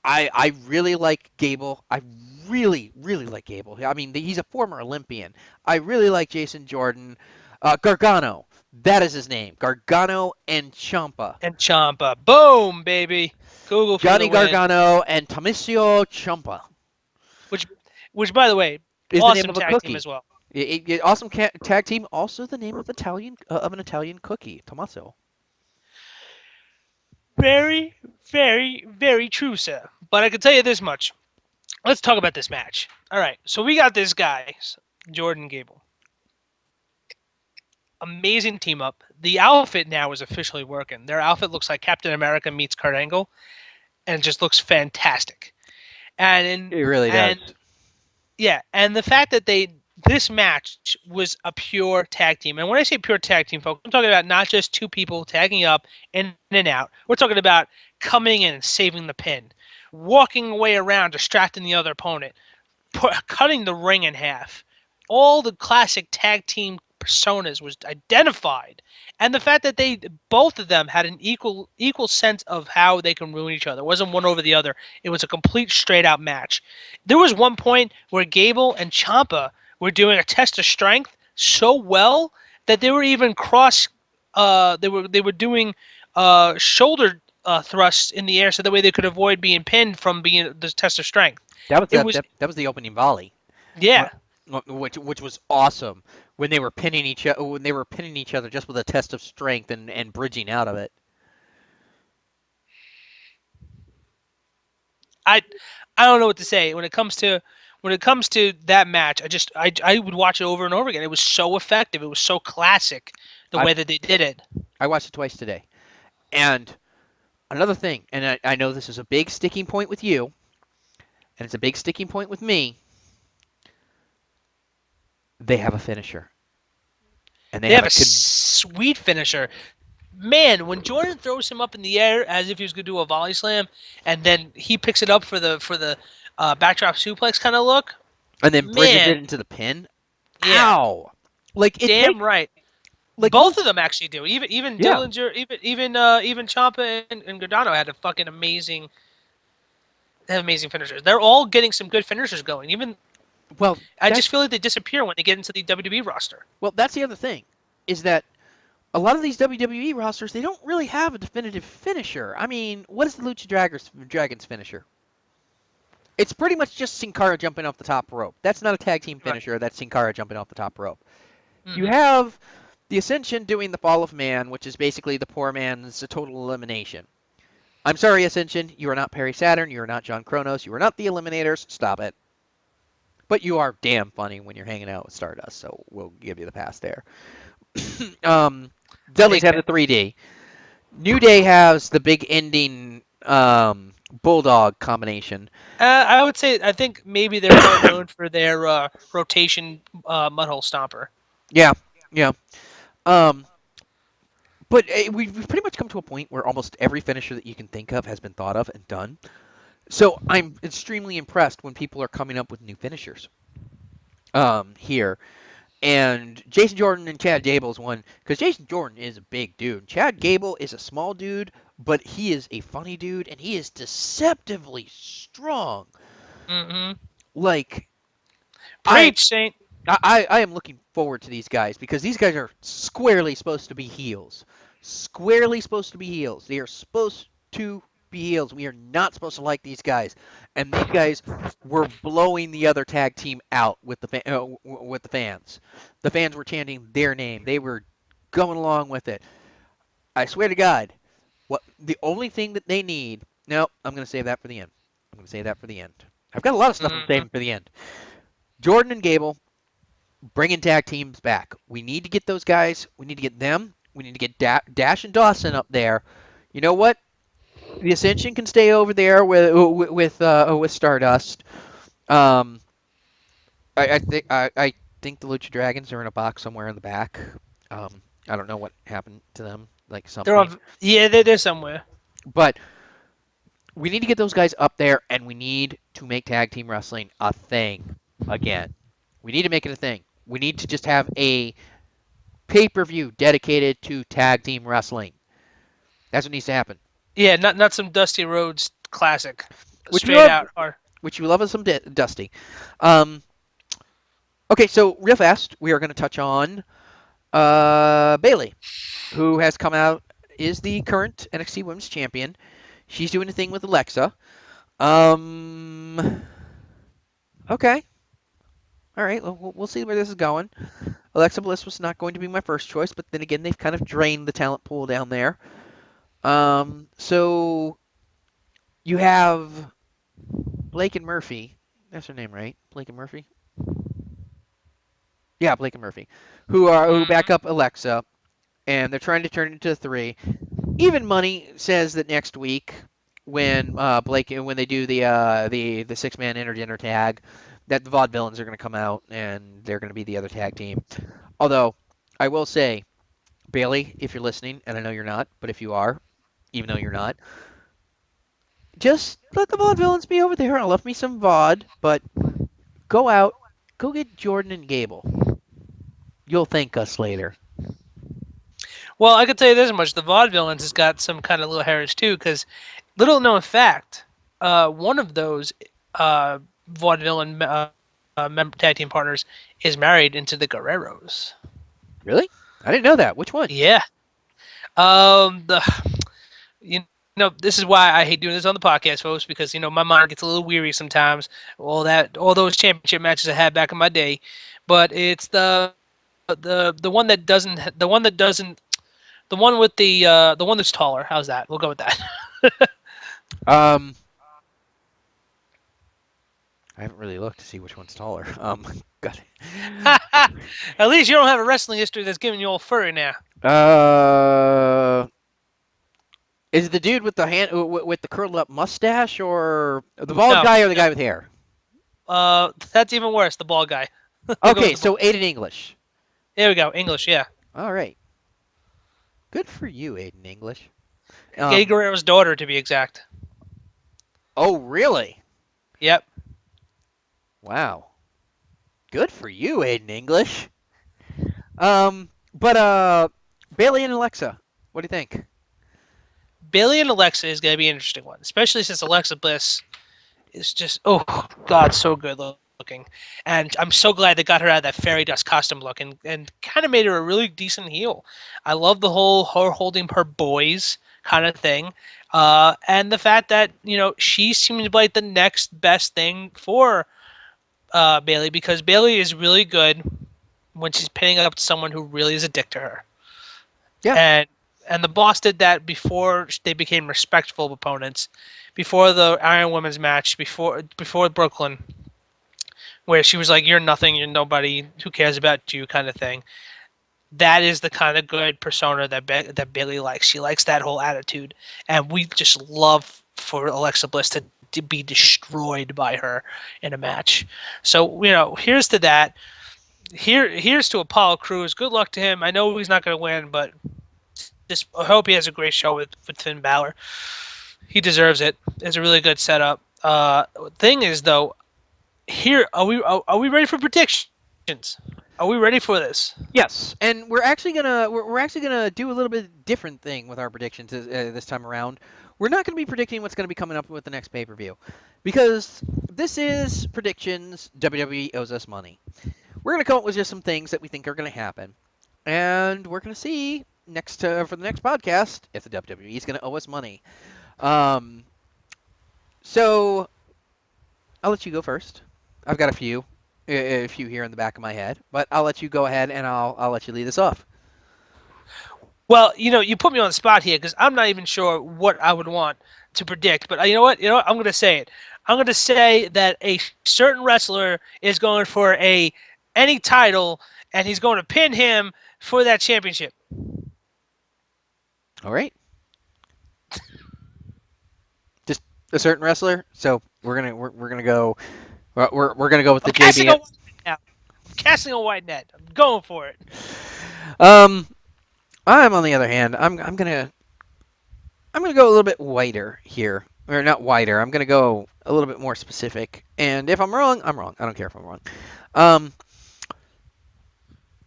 I really like Gable. I really like Gable. I mean, he's a former Olympian. I really like Jason Jordan. Gargano, that is his name. Gargano and Ciampa. and Ciampa, boom, baby, Google for Johnny the win. Gargano and Tommaso Ciampa Which by the way, is the name awesome of a tag cookie. team as well. Awesome tag team. Also the name of an Italian cookie, Tommaso. Very, very, very true, sir. But I can tell you this much. Let's talk about this match. All right, so we got this guy, Jordan Gable. Amazing team up. The outfit now is officially working. Their outfit looks like Captain America meets Kurt Angle, and it just looks fantastic. And It really does. yeah, and the fact that this match was a pure tag team. And when I say pure tag team, folks, I'm talking about not just two people tagging up in and out. We're talking about coming in and saving the pin, walking away around, distracting the other opponent, cutting the ring in half. All the classic tag team personas was identified. And the fact that both of them had an equal sense of how they can ruin each other. It wasn't one over the other. It was a complete straight out match. There was one point where Gable and Ciampa were doing a test of strength so well that they were even they were doing shoulder thrusts in the air so that way they could avoid being pinned from being the test of strength. That was the opening volley. Yeah. Which was awesome when they were pinning each other just with a test of strength and bridging out of it. I don't know what to say when it comes to that match. I would watch it over and over again. It was so effective. It was so classic the way that they did it. I watched it twice today. And another thing, and I know this is a big sticking point with you, and it's a big sticking point with me. They have a finisher. And they have a sweet finisher. Man, when Jordan throws him up in the air as if he was going to do a volley slam, and then he picks it up for the backdrop suplex kind of look. And then bridges Man. it into the pin. Yeah, Ow! Like it damn takes right. like Both most, of them actually do. Even yeah. Dillinger, even Ciampa and Gargano had a fucking amazing. They have amazing finishers. They're all getting some good finishers going. Even Well, I that's just feel like they disappear when they get into the WWE roster. that's the other thing, is that a lot of these WWE rosters, they don't really have a definitive finisher. I mean, what is the Lucha Dragons finisher? It's pretty much just Sin Cara jumping off the top rope. That's not a tag team Right. finisher. That's Sin Cara jumping off the top rope. You Mhm. have the Ascension doing the Fall of Man, which is basically the poor man's total elimination. I'm sorry, Ascension. You are not Perry Saturn. You are not John Kronos. You are not the Eliminators. Stop it. But you are damn funny when you're hanging out with Stardust, so we'll give you the pass there. Dudley's have the 3D. New Day has the big ending Bulldog combination. I would say I think maybe they're more known for their rotation mudhole stomper. Yeah, yeah. Um, but we've pretty much come to a point where almost every finisher that you can think of has been thought of and done. So I'm extremely impressed when people are coming up with new finishers here. And Jason Jordan and Chad Gable is one, because Jason Jordan is a big dude. Chad Gable is a small dude, but he is a funny dude, and he is deceptively strong. Mm-hmm. Like, Preach, Saint. I am looking forward to these guys, because these guys are squarely supposed to be heels. Squarely supposed to be heels. They are supposed to be heels. We are not supposed to like these guys. And these guys were blowing the other tag team out with the fans. The fans were chanting their name. They were going along with it. I swear to God, what the only thing that they need. No, I'm going to save that for the end. I'm going to save that for the end. I've got a lot of stuff I'm Mm-hmm. saving for the end. Jordan and Gable bringing tag teams back. We need to get those guys. We need to get them. We need to get Dash and Dawson up there. You know what? The Ascension can stay over there with Stardust. Um, I think the Lucha Dragons are in a box somewhere in the back. I don't know what happened to them, like They're something. they're somewhere. But we need to get those guys up there, and we need to make tag team wrestling a thing again. We need to make it a thing. We need to just have a pay-per-view dedicated to tag team wrestling. That's what needs to happen. Yeah, not some Dusty Rhodes classic, Which we straight love, out. Or which we love as some Dusty. Okay, so real fast, we are going to touch on Bayley, who has come out, is the current NXT Women's Champion. She's doing a thing with Alexa. Okay. All right, we'll see where this is going. Alexa Bliss was not going to be my first choice, but then again, they've kind of drained the talent pool down there. So you have Blake and Murphy. That's her name, right? Blake and Murphy? Yeah, Blake and Murphy, who back up Alexa, and they're trying to turn it into a 3. Even Money says that next week, when when they do the 6-man intergender tag, that the Vaudevillains are going to come out and they're going to be the other tag team. Although I will say, Bayley, if you're listening, and I know you're not, but if you are, even though you're not, just let the Vaudevillains be over there. I love me some Vaude, but go out, go get Jordan and Gable. You'll thank us later. well, I can tell you this much: the Vaudevillains has got some kind of little heritage too. Because little known fact, one of those Vaudevillain tag team partners is married into the Guerreros. Really? I didn't know that. Which one? Yeah. The you know, this is why I hate doing this on the podcast, folks, because my mind gets a little weary sometimes. All those championship matches I had back in my day, but it's the one that doesn't the one with the one that's taller. How's that? We'll go with that. I haven't really looked to see which one's taller. Got it. At least you don't have a wrestling history that's giving you all furry now. Is it the dude with the with the curled up mustache, or the bald No, guy, or the no. guy with hair? That's even worse. The bald guy. Okay, so Aiden English. There we go. English, yeah. All right. Good for you, Aiden English. Eddie Guerrero's daughter, to be exact. Oh, really? Yep. Wow. Good for you, Aiden English. But Bailey and Alexa, what do you think? Bailey and Alexa is going to be an interesting one, especially since Alexa Bliss is just, oh, God, so good looking. And I'm so glad they got her out of that fairy dust costume look and kind of made her a really decent heel. I love the whole her holding her boys kind of thing. And the fact that, she seems to be like the next best thing for Bailey, because Bailey is really good when she's pinning up to someone who really is a dick to her. Yeah. And the Boss did that before they became respectful opponents, before the Iron Women's match, before Brooklyn, where she was like, "You're nothing, you're nobody, who cares about you," kind of thing. That is the kind of good persona that Bailey likes. She likes that whole attitude, and we just love for Alexa Bliss to be destroyed by her in a match. So here's to that. Here's to Apollo Crews. Good luck to him. I know he's not going to win, but I hope he has a great show with Finn Balor. He deserves it. It's a really good setup. Thing is, though, here are we ready for predictions? Are we ready for this? Yes, and we're actually gonna do a little bit different thing with our predictions this time around. We're not gonna be predicting what's gonna be coming up with the next pay-per-view, because this is predictions. WWE owes us money. We're gonna come up with just some things that we think are gonna happen, and we're gonna see for the next podcast if the WWE is gonna owe us money. So I'll let you go first. I've got a few here in the back of my head, but I'll let you go ahead and I'll let you lead us off. Well, you put me on the spot here because I'm not even sure what I would want to predict. But you know what? I'm going to say it. I'm going to say that a certain wrestler is going for any title, and he's going to pin him for that championship. All right. Just a certain wrestler. So we're gonna go. We're gonna go with the JBL. Casting a white net. I'm going for it. I'm on the other hand. I'm gonna go a little bit whiter here, or not whiter. I'm gonna go a little bit more specific. And if I'm wrong, I'm wrong. I don't care if I'm wrong.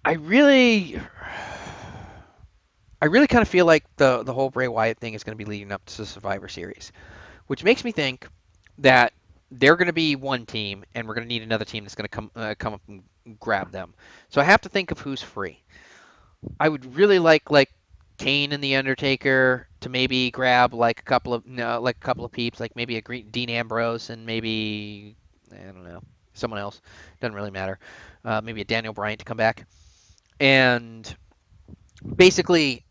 I really kind of feel like the whole Bray Wyatt thing is going to be leading up to the Survivor Series, which makes me think that they're going to be one team, and we're going to need another team that's going to come up and grab them. So I have to think of who's free. I would really like Kane and the Undertaker to maybe grab a couple of peeps, like maybe a Dean Ambrose and maybe I don't know, someone else. Doesn't really matter. Maybe a Daniel Bryan to come back and basically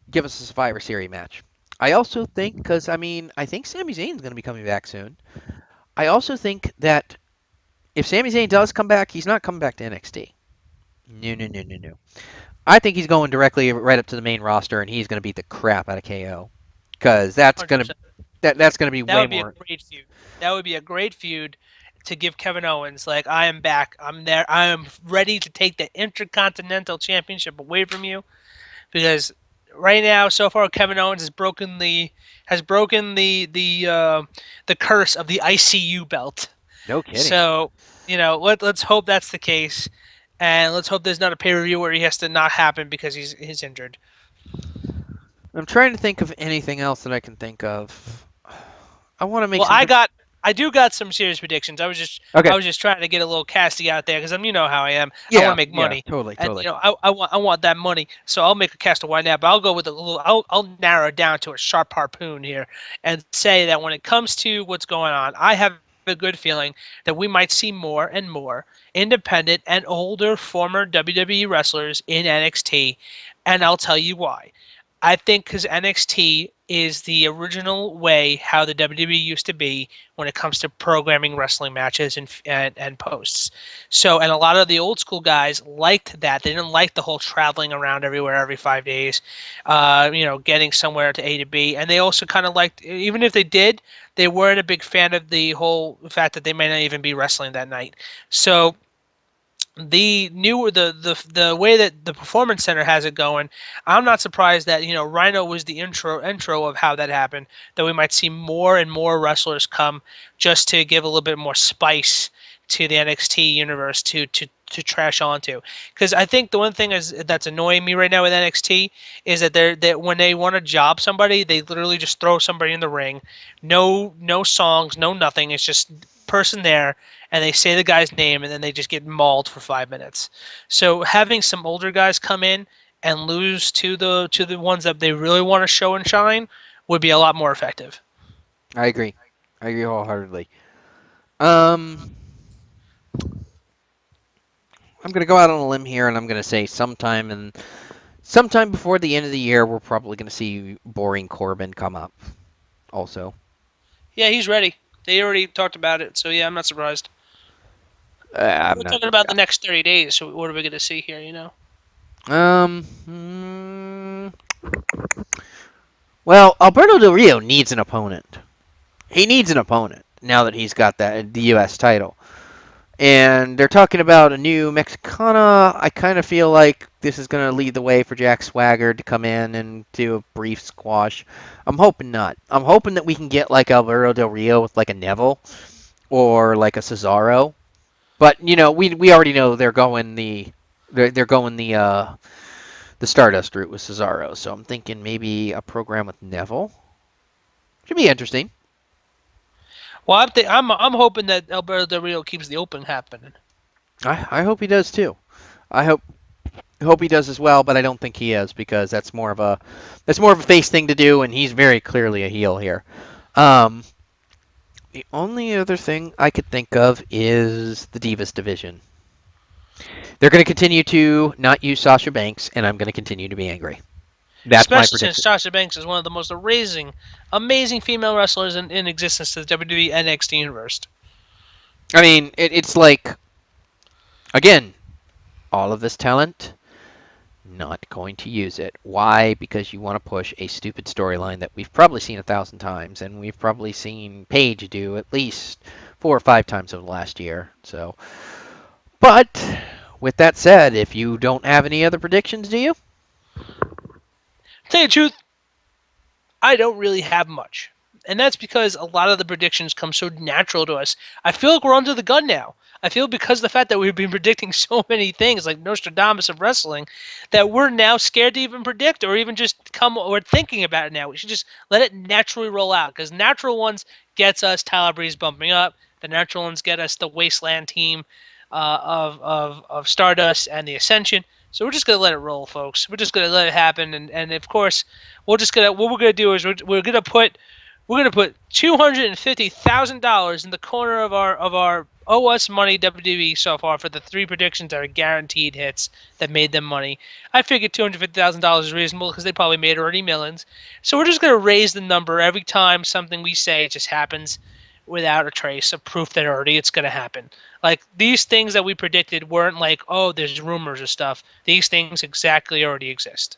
give us a Survivor Series match. I also think, because I think Sami Zayn's going to be coming back soon. I also think that if Sami Zayn does come back, he's not coming back to NXT. No. I think he's going directly right up to the main roster, and he's going to beat the crap out of KO, because that's going to be way more. That would be a great feud. That would be a great feud to give Kevin Owens, like, I am back. I'm there. I am ready to take the Intercontinental Championship away from you, because right now, so far, Kevin Owens has broken the curse of the ICU belt. No kidding. So, let's hope that's the case, and let's hope there's not a pay-per-view where he has to not happen because he's injured. I'm trying to think of anything else that I can think of. I want to make. Well, I do got some serious predictions. I was just trying to get a little casting out there because how I am. Yeah, I want to make money. Yeah, totally. And, I want that money, so I'll make a cast of white now. But I'll go with I'll narrow it down to a sharp harpoon here and say that when it comes to what's going on, I have a good feeling that we might see more and more independent and older former WWE wrestlers in NXT, and I'll tell you why. I think because NXT is the original way how the WWE used to be when it comes to programming wrestling matches and posts. So, and a lot of the old school guys liked that. They didn't like the whole traveling around everywhere every 5 days, getting somewhere to A to B. And they also kind of liked, even if they did, they weren't a big fan of the whole fact that they may not even be wrestling that night. So, the way that the Performance Center has it going, I'm not surprised that Rhino was the intro of how that happened. That we might see more and more wrestlers come just to give a little bit more spice to the NXT universe to trash onto. Because I think the one thing that's annoying me right now with NXT is that that when they want to job somebody, they literally just throw somebody in the ring, no songs, no nothing. It's just person there, and they say the guy's name, and then they just get mauled for 5 minutes. So having some older guys come in and lose to the ones that they really want to show and shine would be a lot more effective. I agree. I agree wholeheartedly. Um, I'm gonna go out on a limb here, and I'm gonna say sometime before the end of the year, we're probably gonna see Boring Corbin come up. Also, Yeah, he's ready. They already talked about it, so yeah, I'm not surprised. I'm We're not. talking about the next 30 days, so what are we going to see here, Um. Well, Alberto Del Rio needs an opponent. He needs an opponent now that he's got the U.S. title. And they're talking about a new Mexicana. I kind of feel like this is going to lead the way for Jack Swagger to come in and do a brief squash. I'm hoping not. I'm hoping that we can get like Alberto Del Rio with like a Neville or like a Cesaro. But we already know they're going the Stardust route with Cesaro. So I'm thinking maybe a program with Neville should be interesting. Well, I'm hoping that Alberto Del Rio keeps the Open happening. I hope he does too. I hope he does as well, but I don't think he is because that's more of a face thing to do, and he's very clearly a heel here. Um, the only other thing I could think of is the Divas division. They're going to continue to not use Sasha Banks, and I'm going to continue to be angry. That's my Especially prediction. since Sasha Banks is one of the most amazing female wrestlers in existence to the WWE NXT universe. I mean, it's like, again, all of this talent, not going to use it. Why? Because you want to push a stupid storyline that we've probably seen 1,000 times, and we've probably seen Paige do at least 4 or 5 times over the last year. So, but with that said, if you don't have any other predictions, do you? Tell you the truth, I don't really have much. And that's because a lot of the predictions come so natural to us. I feel like we're under the gun now. I feel because of the fact that we've been predicting so many things, like Nostradamus of wrestling, that we're now scared to even predict or even just come or thinking about it now. We should just let it naturally roll out because natural ones gets us Tyler Breeze bumping up. The natural ones get us the Wasteland team of Stardust and the Ascension. So we're just gonna let it roll, folks. We're just gonna let it happen, and of course, what we're gonna do is we're gonna put $250,000 in the corner of our owe us money WWE so far for the 3 predictions that are guaranteed hits that made them money. I figured $250,000 is reasonable because they probably made already millions. So we're just gonna raise the number every time something we say just happens without a trace of proof that already it's gonna happen. Like these things that we predicted weren't like, oh, there's rumors of stuff. These things exactly already exist.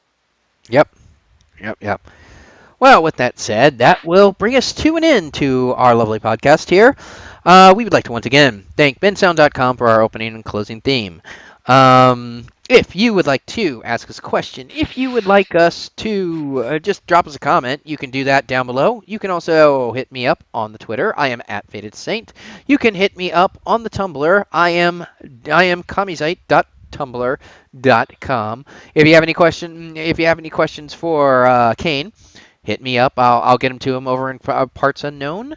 Yep. Yep. Well, with that said, that will bring us to an end to our lovely podcast here. We would like to once again thank bensound.com for our opening and closing theme. If you would like to ask us a question, if you would like us to just drop us a comment, you can do that down below. You can also hit me up on the Twitter. I am at Faded Saint. You can hit me up on the Tumblr. I am Kamizite.tumblr.com. If you have any questions for Kane, hit me up. I'll get him to him over in Parts Unknown.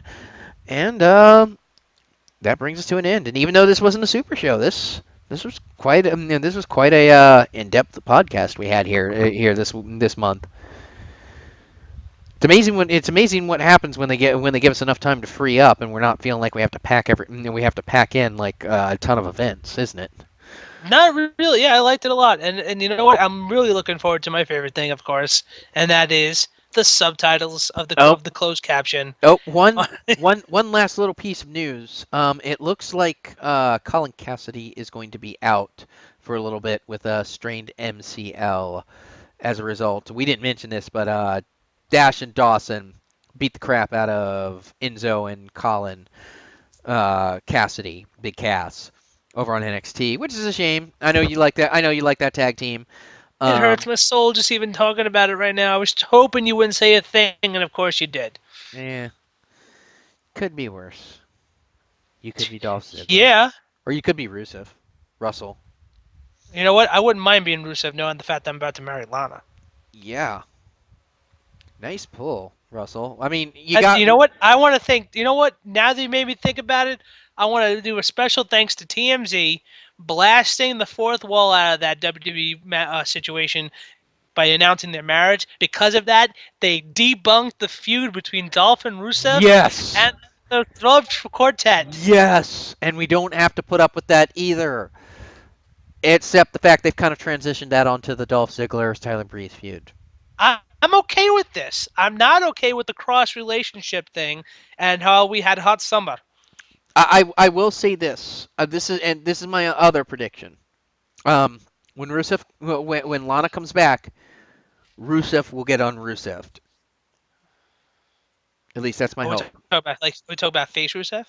And that brings us to an end. And even though this wasn't a super show, this was quite a in-depth podcast we had here this month. It's amazing what happens when they give us enough time to free up, and we're not feeling like we have to pack in like a ton of events, isn't it? Not really. Yeah, I liked it a lot. And you know what? I'm really looking forward to my favorite thing, of course, and that is the subtitles of the closed caption. Oh, one last little piece of news. It looks like Colin Cassidy is going to be out for a little bit with a strained MCL as a result. We didn't mention this, but Dash and Dawson beat the crap out of Enzo and Colin Cassidy, Big Cass, over on NXT, which is a shame. I know you like that. I know you like that tag team. It hurts my soul just even talking about it right now. I was hoping you wouldn't say a thing, and of course you did. Yeah, could be worse. You could be Dolph Ziggler. Yeah. Or you could be Russell. You know what? I wouldn't mind being Rusev knowing the fact that I'm about to marry Lana. Yeah. Nice pull, Russell. I mean, You know what? I want to think. You know what? Now that you made me think about it, I want to do a special thanks to TMZ blasting the fourth wall out of that WWE situation by announcing their marriage. Because of that, they debunked the feud between Dolph and Rusev Yes. and the Love Quartet. Yes. And we don't have to put up with that either. Except the fact they've kind of transitioned that onto the Dolph Ziggler Tyler Breeze feud. I'm okay with this. I'm not okay with the cross relationship thing and how we had hot summer. I will say this. This is my other prediction. When Lana comes back, Rusev will get unRusev. At least that's my hope. We talk about face Rusev.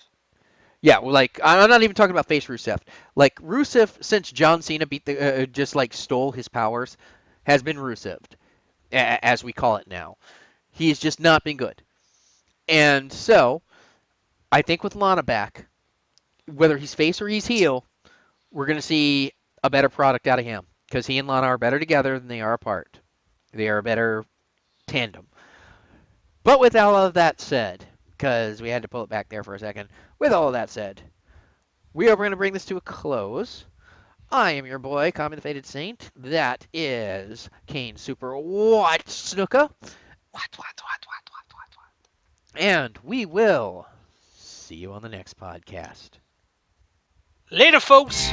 Yeah, well, like I'm not even talking about face Rusev. Like Rusev, since John Cena beat the just like stole his powers, has been Rusev, as we call it now. He's just not been good. And so, I think with Lana back, whether he's face or he's heel, we're gonna see a better product out of him because he and Lana are better together than they are apart. They are a better tandem. But with all of that said, because we had to pull it back there for a second, with all of that said, we are going to bring this to a close. I am your boy, Common the Faded Saint. That is Kane Super White Snuka. What? And we will see you on the next podcast. Later, folks.